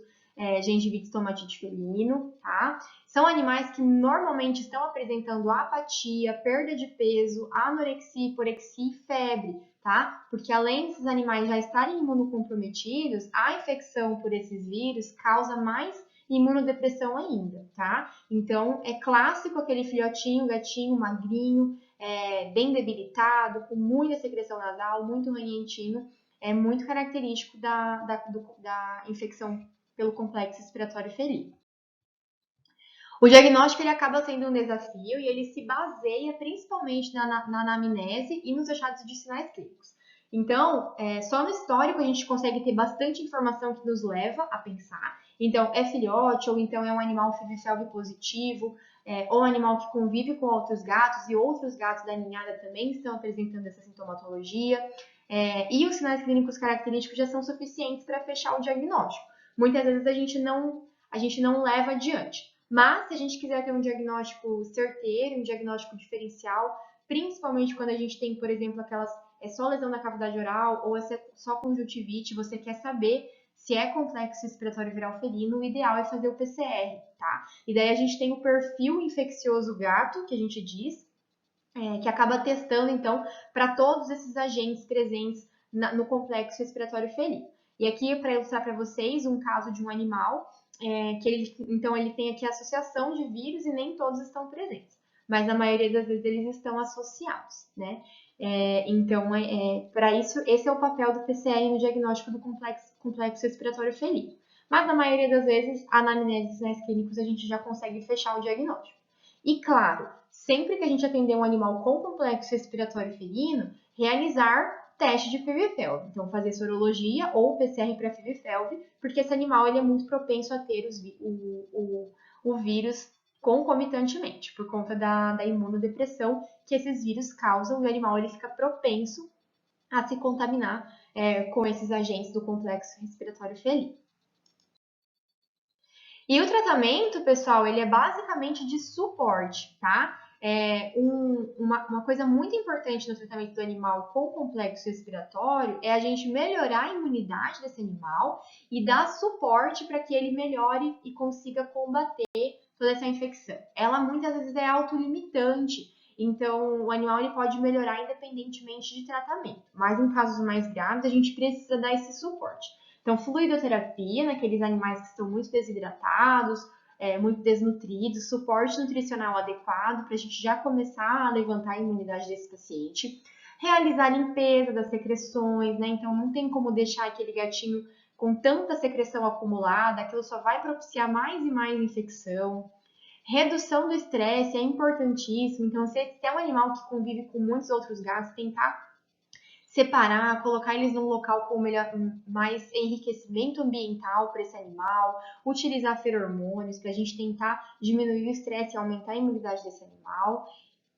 gengivite estomatite felino, tá? São animais que normalmente estão apresentando apatia, perda de peso, anorexia, hiporexia e febre, tá? Porque além desses animais já estarem imunocomprometidos, a infecção por esses vírus causa mais imunodepressão ainda, tá? Então, é clássico aquele filhotinho, gatinho, magrinho, bem debilitado, com muita secreção nasal, muito ranhentinho, é muito característico da infecção pelo complexo respiratório felino. O diagnóstico ele acaba sendo um desafio e ele se baseia principalmente na anamnese e nos achados de sinais clínicos. Então, só no histórico a gente consegue ter bastante informação que nos leva a pensar. Então, é filhote, ou então é um animal FeV positivo, ou animal que convive com outros gatos, e outros gatos da ninhada também estão apresentando essa sintomatologia. E os sinais clínicos característicos já são suficientes para fechar o diagnóstico. Muitas vezes a gente não leva adiante. Mas, se a gente quiser ter um diagnóstico certeiro, um diagnóstico diferencial, principalmente quando a gente tem, por exemplo, só lesão na cavidade oral ou só conjuntivite, você quer saber se é complexo respiratório viral felino, o ideal é fazer o PCR, tá? E daí a gente tem o perfil infeccioso gato, que a gente diz, que acaba testando, então, para todos esses agentes presentes no complexo respiratório felino. E aqui, para ilustrar para vocês, um caso de um animal então ele tem aqui a associação de vírus e nem todos estão presentes, mas na maioria das vezes eles estão associados, né? Para isso, esse é o papel do PCR no diagnóstico do complexo respiratório felino. Mas na maioria das vezes, a anamnese e sinais clínicos a gente já consegue fechar o diagnóstico. E claro, sempre que a gente atender um animal com complexo respiratório felino, realizar teste de FebriFelv. Então, fazer sorologia ou PCR para FebriFelv, porque esse animal ele é muito propenso a ter o vírus concomitantemente, por conta da imunodepressão que esses vírus causam, e o animal ele fica propenso a se contaminar com esses agentes do complexo respiratório felino. E o tratamento, pessoal, ele é basicamente de suporte, tá? Uma coisa muito importante no tratamento do animal com complexo respiratório é a gente melhorar a imunidade desse animal e dar suporte para que ele melhore e consiga combater toda essa infecção. Ela muitas vezes é autolimitante, então o animal ele pode melhorar independentemente de tratamento, mas em casos mais graves a gente precisa dar esse suporte. Então, fluidoterapia naqueles animais que estão muito desidratados, muito desnutridos, suporte nutricional adequado para a gente já começar a levantar a imunidade desse paciente. Realizar a limpeza das secreções, né? Então, não tem como deixar aquele gatinho com tanta secreção acumulada, aquilo só vai propiciar mais e mais infecção. Redução do estresse é importantíssimo, então, se é um animal que convive com muitos outros gatos, tentar separar, colocar eles num local com mais enriquecimento ambiental para esse animal, utilizar feromônios para a gente tentar diminuir o estresse e aumentar a imunidade desse animal.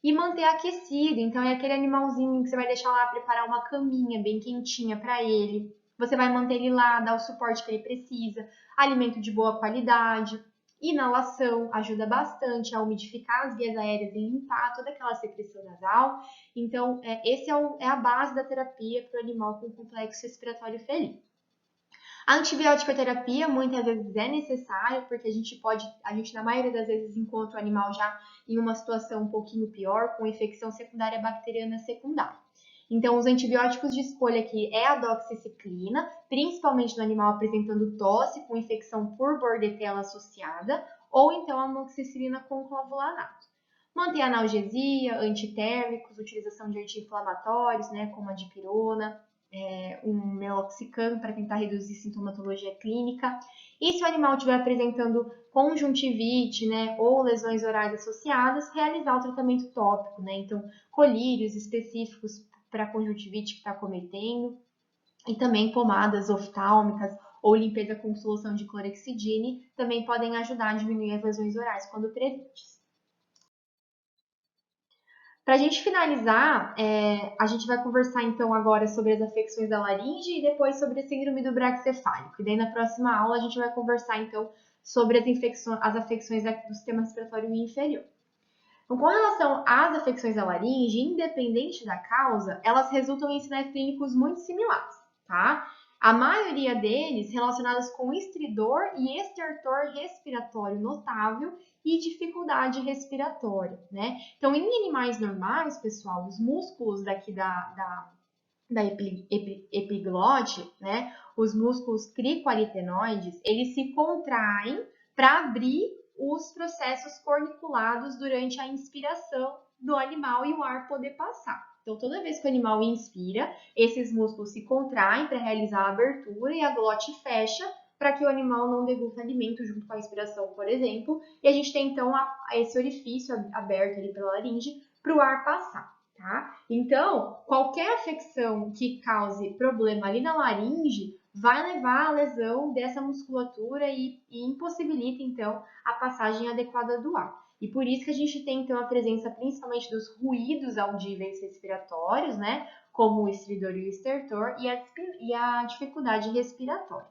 E manter aquecido, então é aquele animalzinho que você vai deixar lá preparar uma caminha bem quentinha para ele. Você vai manter ele lá, dar o suporte que ele precisa, alimento de boa qualidade. Inalação ajuda bastante a umidificar as vias aéreas e limpar toda aquela secreção nasal. Então, esse é a base da terapia para o animal com complexo respiratório felino. A antibiótico terapia muitas vezes é necessária, porque a gente na maioria das vezes encontra o animal já em uma situação um pouquinho pior, com infecção secundária bacteriana secundária. Então, os antibióticos de escolha aqui é a doxiciclina, principalmente no animal apresentando tosse com infecção por bordetela associada, ou então a amoxicilina com clavulanato. Manter analgesia, antitérmicos, utilização de anti-inflamatórios, né, como a dipirona, um meloxicam para tentar reduzir sintomatologia clínica. E se o animal estiver apresentando conjuntivite, né, ou lesões orais associadas, realizar o tratamento tópico, né? Então, colírios específicos para a conjuntivite que está cometendo, e também pomadas oftálmicas ou limpeza com solução de clorexidine também podem ajudar a diminuir as lesões orais quando presentes. Para a gente finalizar, a gente vai conversar então agora sobre as afecções da laringe e depois sobre a síndrome do braquicefálico. E daí na próxima aula a gente vai conversar então sobre as afecções do sistema respiratório inferior. Então, com relação às afecções da laringe, independente da causa, elas resultam em sinais clínicos muito similares, tá? A maioria deles relacionados com estridor e estertor respiratório notável e dificuldade respiratória, né? Então, em animais normais, pessoal, os músculos daqui da epiglote, né? Os músculos cricoaritenoides, eles se contraem para abrir os processos corniculados durante a inspiração do animal e o ar poder passar. Então, toda vez que o animal inspira, esses músculos se contraem para realizar a abertura e a glote fecha para que o animal não deguste alimento junto com a inspiração, por exemplo. E a gente tem, então, esse orifício aberto ali pela laringe para o ar passar. Tá? Então, qualquer afecção que cause problema ali na laringe vai levar à lesão dessa musculatura e impossibilita, então, a passagem adequada do ar. E por isso que a gente tem, então, a presença principalmente dos ruídos audíveis respiratórios, né? Como o estridor e o estertor, e a dificuldade respiratória.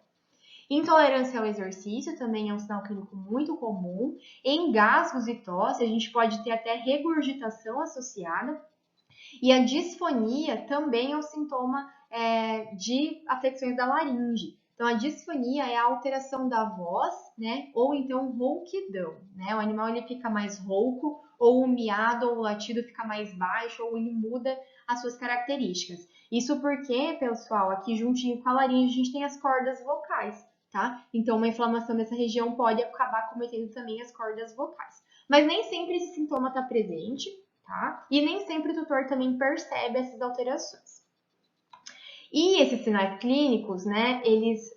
Intolerância ao exercício também é um sinal clínico muito comum. Engasgos e tosse, a gente pode ter até regurgitação associada. E a disfonia também é um sintoma de afecções da laringe. Então, a disfonia é a alteração da voz, né? Ou então rouquidão, né? O animal ele fica mais rouco, ou o miado ou o latido fica mais baixo, ou ele muda as suas características. Isso porque, pessoal, aqui juntinho com a laringe a gente tem as cordas vocais. tá? Então, uma inflamação dessa região pode acabar cometendo também as cordas vocais. Mas nem sempre esse sintoma está presente, tá? E nem sempre o tutor também percebe essas alterações. E esses sinais clínicos, né, eles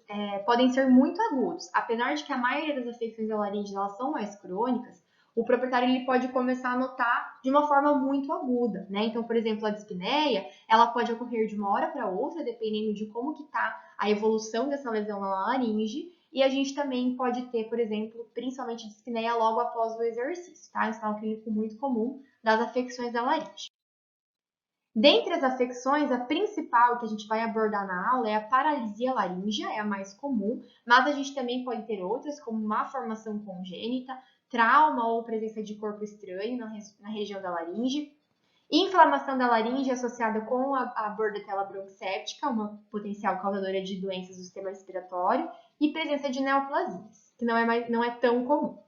podem ser muito agudos. Apesar de que a maioria das afecções da laringe elas são mais crônicas, o proprietário ele pode começar a notar de uma forma muito aguda, né? Então, por exemplo, a dispneia, ela pode ocorrer de uma hora para outra, dependendo de como que está a evolução dessa lesão na laringe. E a gente também pode ter, por exemplo, principalmente dispneia logo após o exercício, tá? É um sinal clínico muito comum das afecções da laringe. Dentre as afecções, a principal que a gente vai abordar na aula é a paralisia laríngea, é a mais comum, mas a gente também pode ter outras, como má formação congênita, trauma ou presença de corpo estranho na região da laringe, inflamação da laringe associada com a bordetela bronquicéptica, uma potencial causadora de doenças do sistema respiratório, e presença de neoplasias, que não é tão comum.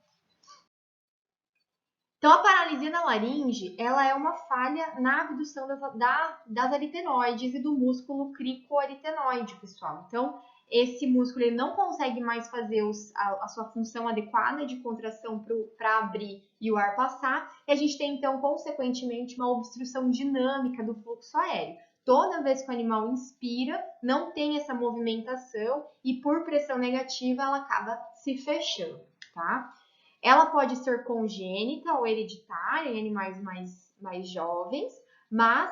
Então, a paralisia na laringe, ela é uma falha na abdução das aritenoides e do músculo cricoaritenoide, pessoal. Então, esse músculo ele não consegue mais fazer a sua função adequada de contração para abrir e o ar passar, e a gente tem, então, consequentemente, uma obstrução dinâmica do fluxo aéreo. Toda vez que o animal inspira, não tem essa movimentação e, por pressão negativa, ela acaba se fechando, tá? Ela pode ser congênita ou hereditária em animais mais jovens, mas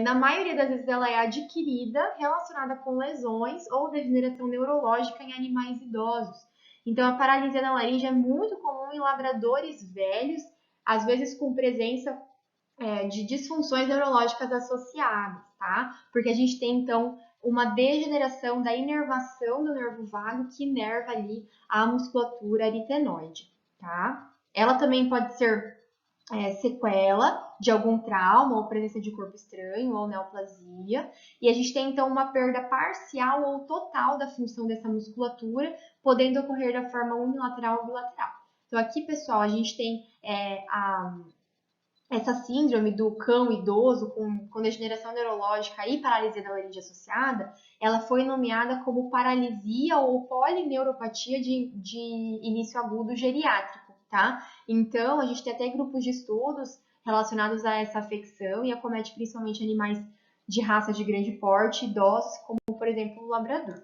na maioria das vezes ela é adquirida relacionada com lesões ou degeneração neurológica em animais idosos. Então, a paralisia da laringe é muito comum em lavradores velhos, às vezes com presença de disfunções neurológicas associadas, tá? Porque a gente tem, então, uma degeneração da inervação do nervo vago que inerva ali a musculatura aritenoide. Tá? Ela também pode ser sequela de algum trauma ou presença de corpo estranho ou neoplasia. E a gente tem, então, uma perda parcial ou total da função dessa musculatura, podendo ocorrer da forma unilateral ou bilateral. Então, aqui, pessoal, a gente tem essa síndrome do cão idoso com degeneração neurológica e paralisia da laringe associada, ela foi nomeada como paralisia ou polineuropatia de início agudo geriátrico, tá? Então, a gente tem até grupos de estudos relacionados a essa afecção e acomete principalmente animais de raça de grande porte, idosos, como, por exemplo, o labrador.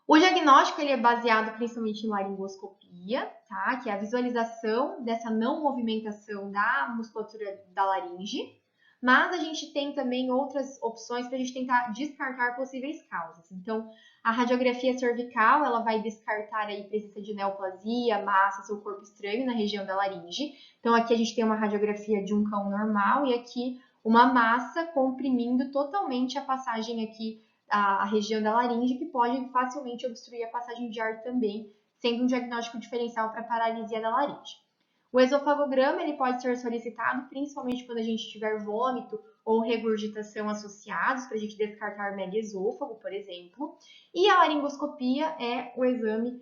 O diagnóstico ele é baseado principalmente em laringoscopia, tá? Que é a visualização dessa não movimentação da musculatura da laringe, mas a gente tem também outras opções para a gente tentar descartar possíveis causas. Então, a radiografia cervical, ela vai descartar aí presença de neoplasia, massas ou corpo estranho na região da laringe. Então, aqui a gente tem uma radiografia de um cão normal e aqui uma massa comprimindo totalmente a passagem aqui a região da laringe, que pode facilmente obstruir a passagem de ar também, sendo um diagnóstico diferencial para paralisia da laringe. O esofagograma ele pode ser solicitado principalmente quando a gente tiver vômito ou regurgitação associados, para a gente descartar megaesôfago, por exemplo. E a laringoscopia é o exame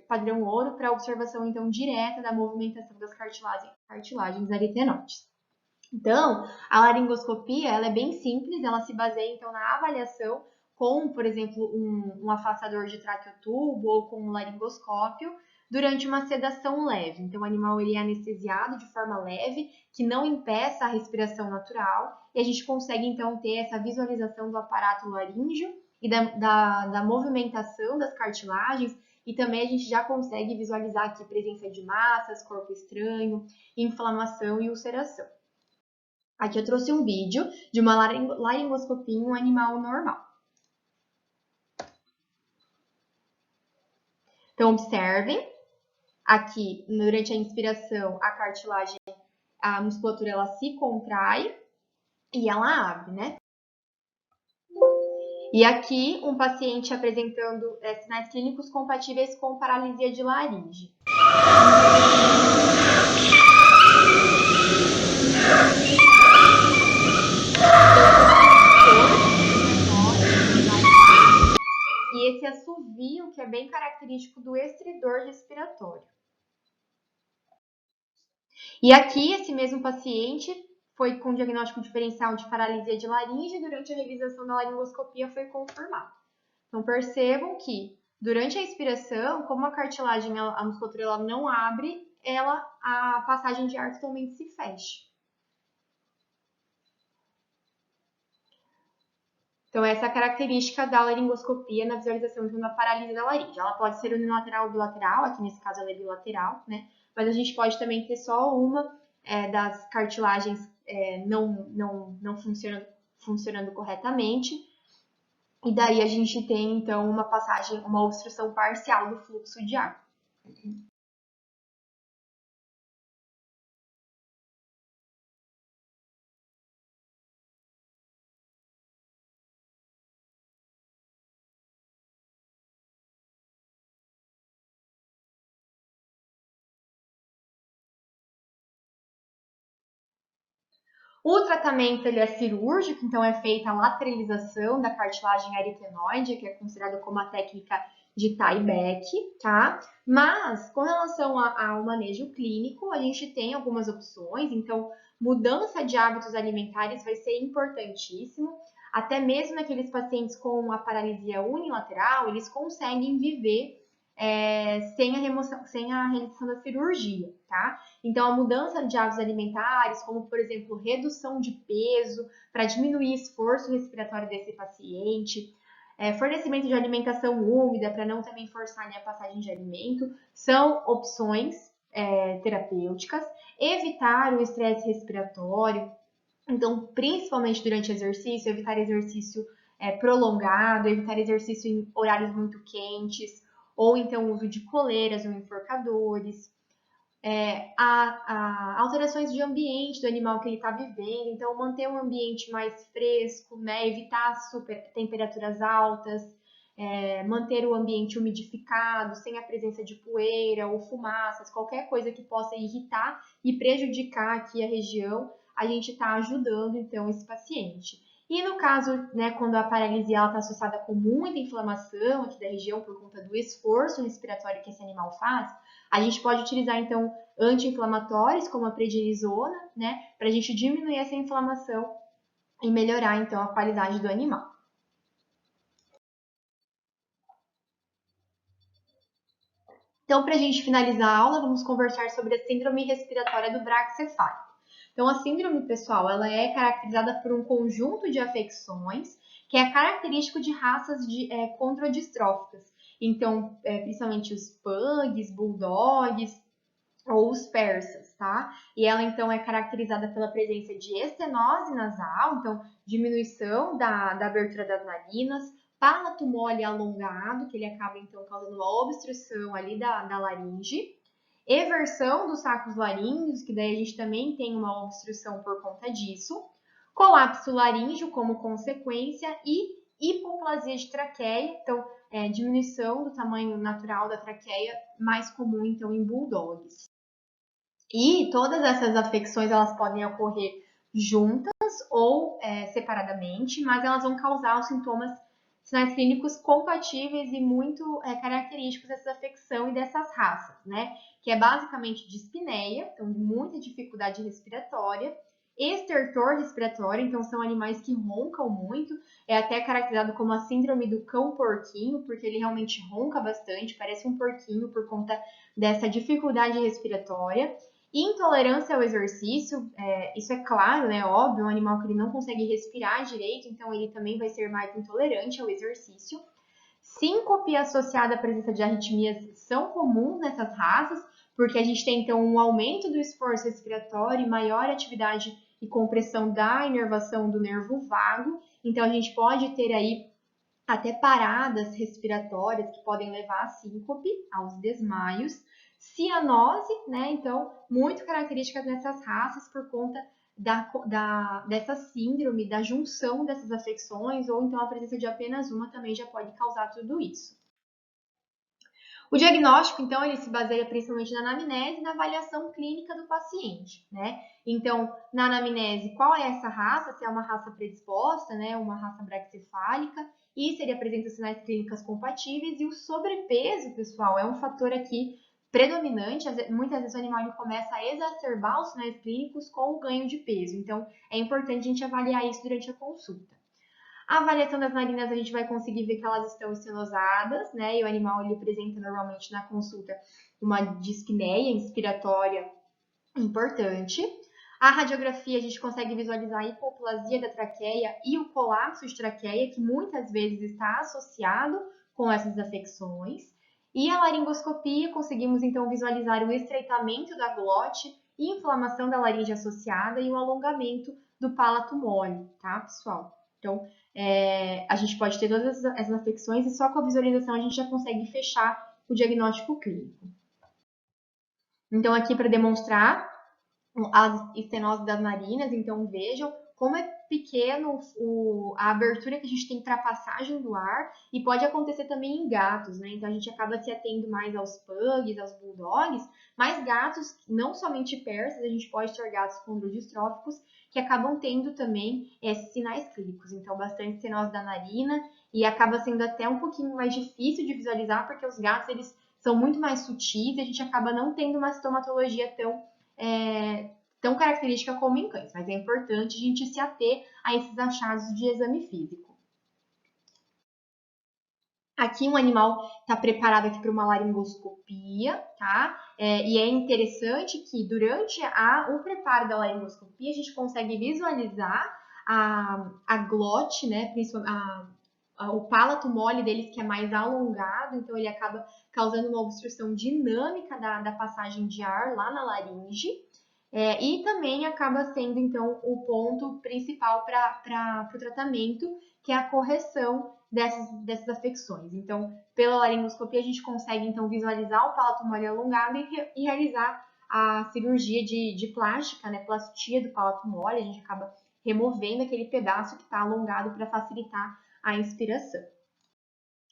padrão ouro para observação, então, direta da movimentação das cartilagens aritenoides. Então, a laringoscopia ela é bem simples, ela se baseia então na avaliação com, por exemplo, um afastador de traqueotubo ou com um laringoscópio durante uma sedação leve. Então, o animal ele é anestesiado de forma leve, que não impeça a respiração natural, e a gente consegue então ter essa visualização do aparato laríngeo e da movimentação das cartilagens, e também a gente já consegue visualizar aqui presença de massas, corpo estranho, inflamação e ulceração. Aqui eu trouxe um vídeo de uma laringoscopia em um animal normal. Então, observem. Aqui, durante a inspiração, a cartilagem, a musculatura, ela se contrai e ela abre, né? E aqui, um paciente apresentando sinais clínicos compatíveis com paralisia de laringe. E esse assovio que é bem característico do estridor respiratório. E aqui, esse mesmo paciente foi com diagnóstico diferencial de paralisia de laringe e durante a realização da laringoscopia foi confirmado. Então, percebam que durante a expiração, como a cartilagem, a musculatura ela não abre, a passagem de ar totalmente se fecha. Então, essa é a característica da laringoscopia na visualização de uma paralisia da laringe. Ela pode ser unilateral ou bilateral, aqui nesse caso ela é bilateral, né? Mas a gente pode também ter só uma das cartilagens não funcionando corretamente. E daí a gente tem, então, uma obstrução parcial do fluxo de ar. O tratamento ele é cirúrgico, então é feita a lateralização da cartilagem aritenoide, que é considerada como a técnica de Tyvek, tá? Mas, com relação ao manejo clínico, a gente tem algumas opções, então, mudança de hábitos alimentares vai ser importantíssimo, até mesmo naqueles pacientes com a paralisia unilateral, eles conseguem viver sem a realização da cirurgia, tá? Então, a mudança de hábitos alimentares, como, por exemplo, redução de peso para diminuir o esforço respiratório desse paciente, fornecimento de alimentação úmida para não também forçar a passagem de alimento, são opções terapêuticas. Evitar o estresse respiratório, então, principalmente durante o exercício, evitar exercício prolongado, evitar exercício em horários muito quentes, ou então o uso de coleiras ou enforcadores, alterações de ambiente do animal que ele está vivendo, então manter um ambiente mais fresco, né, evitar temperaturas altas, manter o ambiente umidificado, sem a presença de poeira ou fumaças, qualquer coisa que possa irritar e prejudicar aqui a região, a gente está ajudando então esse paciente. E no caso, né, quando a paralisia está associada com muita inflamação aqui da região por conta do esforço respiratório que esse animal faz, a gente pode utilizar então anti-inflamatórios como a prednisona, né, para a gente diminuir essa inflamação e melhorar então a qualidade do animal. Então, para a gente finalizar a aula, vamos conversar sobre a síndrome respiratória do braquicefálico. Então, a síndrome, pessoal, ela é caracterizada por um conjunto de afecções que é característico de raças contradistróficas. Então, principalmente os pugs, bulldogs ou os persas, tá? E ela, então, é caracterizada pela presença de estenose nasal, então, diminuição da abertura das narinas, palato mole alongado, que ele acaba, então, causando uma obstrução ali da laringe, eversão dos sacos laríngeos, que daí a gente também tem uma obstrução por conta disso, colapso laríngeo como consequência e hipoplasia de traqueia, então, diminuição do tamanho natural da traqueia, mais comum, então, em bulldogs. E todas essas afecções, elas podem ocorrer juntas ou separadamente, mas elas vão causar os sinais clínicos compatíveis e muito característicos dessa afecção e dessas raças, né? Que é basicamente dispneia, então muita dificuldade respiratória, estertor respiratório, então são animais que roncam muito, é até caracterizado como a síndrome do cão-porquinho, porque ele realmente ronca bastante, parece um porquinho por conta dessa dificuldade respiratória. Intolerância ao exercício, isso é claro, né? Óbvio, um animal que ele não consegue respirar direito, então ele também vai ser mais intolerante ao exercício. Síncope associada à presença de arritmias são comuns nessas raças, porque a gente tem então um aumento do esforço respiratório e maior atividade e compressão da inervação do nervo vago. Então a gente pode ter aí até paradas respiratórias que podem levar a síncope, aos desmaios. Cianose, né? Então, muito características nessas raças por conta dessa síndrome, da junção dessas afecções, ou então a presença de apenas uma também já pode causar tudo isso. O diagnóstico, então, ele se baseia principalmente na anamnese e na avaliação clínica do paciente, né? Então, na anamnese, qual é essa raça? Se é uma raça predisposta, né? Uma raça braquicefálica, e se ele apresenta sinais clínicos compatíveis. E o sobrepeso, pessoal, é um fator aqui predominante. Muitas vezes o animal ele começa a exacerbar os sinais clínicos com o ganho de peso. Então, é importante a gente avaliar isso durante a consulta. A avaliação das narinas, a gente vai conseguir ver que elas estão estenosadas, né? E o animal, ele apresenta normalmente na consulta uma dispneia inspiratória importante. A radiografia, a gente consegue visualizar a hipoplasia da traqueia e o colapso de traqueia, que muitas vezes está associado com essas afecções. E a laringoscopia, conseguimos então visualizar o estreitamento da glote, inflamação da laringe associada e o alongamento do palato mole, tá, pessoal? Então, a gente pode ter todas essas afecções e só com a visualização a gente já consegue fechar o diagnóstico clínico. Então, aqui para demonstrar a estenose das narinas, então vejam como é pequeno a abertura que a gente tem para a passagem do ar e pode acontecer também em gatos, né? Então a gente acaba se atendo mais aos pugs, aos bulldogs, mas gatos, não somente persas, a gente pode ter gatos condrodistróficos que acabam tendo também esses sinais clínicos. Então bastante estenose da narina e acaba sendo até um pouquinho mais difícil de visualizar porque os gatos eles são muito mais sutis e a gente acaba não tendo uma sintomatologia tão característica como em cães, mas é importante a gente se ater a esses achados de exame físico. Aqui um animal está preparado aqui para uma laringoscopia, tá? E é interessante que durante o preparo da laringoscopia a gente consegue visualizar a glote, né? O palato mole deles que é mais alongado, então ele acaba causando uma obstrução dinâmica da passagem de ar lá na laringe. E também acaba sendo, então, o ponto principal para o tratamento, que é a correção dessas afecções. Então, pela laringoscopia, a gente consegue, então, visualizar o palato mole alongado e realizar a cirurgia de plástica, né, plastia do palato mole. A gente acaba removendo aquele pedaço que está alongado para facilitar a inspiração.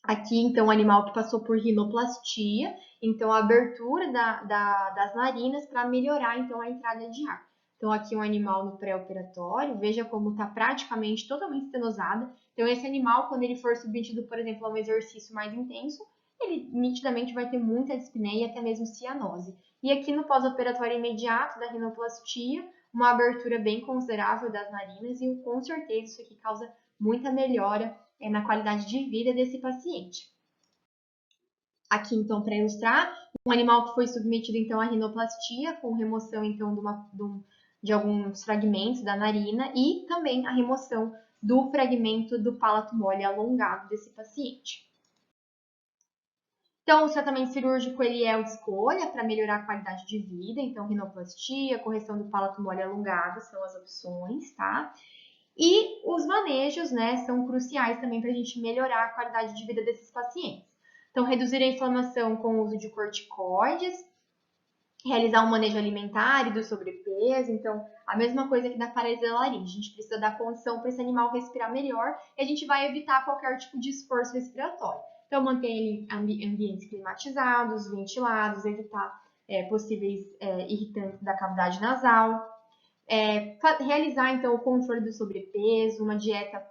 Aqui, então, o animal que passou por rinoplastia, então a abertura das narinas para melhorar, então, a entrada de ar. Então, aqui um animal no pré-operatório, veja como está praticamente totalmente estenosada. Então, esse animal, quando ele for submetido, por exemplo, a um exercício mais intenso, ele nitidamente vai ter muita dispneia e até mesmo cianose. E aqui no pós-operatório imediato da rinoplastia, uma abertura bem considerável das narinas e com certeza isso aqui causa muita melhora na qualidade de vida desse paciente. Aqui, então, para ilustrar, um animal que foi submetido, então, à rinoplastia, com remoção, então, de alguns fragmentos da narina e também a remoção do fragmento do palato mole alongado desse paciente. Então, o tratamento cirúrgico, ele é o de escolha para melhorar a qualidade de vida, então, rinoplastia, correção do palato mole alongado são as opções, tá? E os manejos, né, são cruciais também para a gente melhorar a qualidade de vida desses pacientes. Então, reduzir a inflamação com o uso de corticoides, realizar um manejo alimentar e do sobrepeso. Então, a mesma coisa que da paralisia da laringe. A gente precisa dar condição para esse animal respirar melhor e a gente vai evitar qualquer tipo de esforço respiratório. Então, manter ele em ambientes climatizados, ventilados, evitar possíveis irritantes da cavidade nasal. Realizar, então, o controle do sobrepeso, uma dieta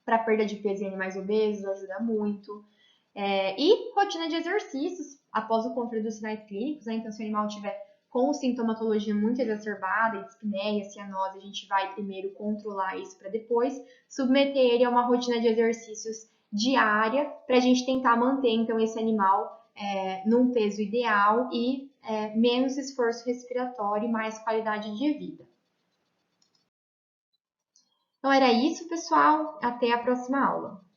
para perda de peso em animais obesos ajuda muito. E rotina de exercícios após o controle dos sinais clínicos, né? Então, se o animal tiver com sintomatologia muito exacerbada, dispneia, cianose, a gente vai primeiro controlar isso para depois submeter ele a uma rotina de exercícios diária para a gente tentar manter, então, esse animal num peso ideal e menos esforço respiratório e mais qualidade de vida. Então, era isso, pessoal. Até a próxima aula.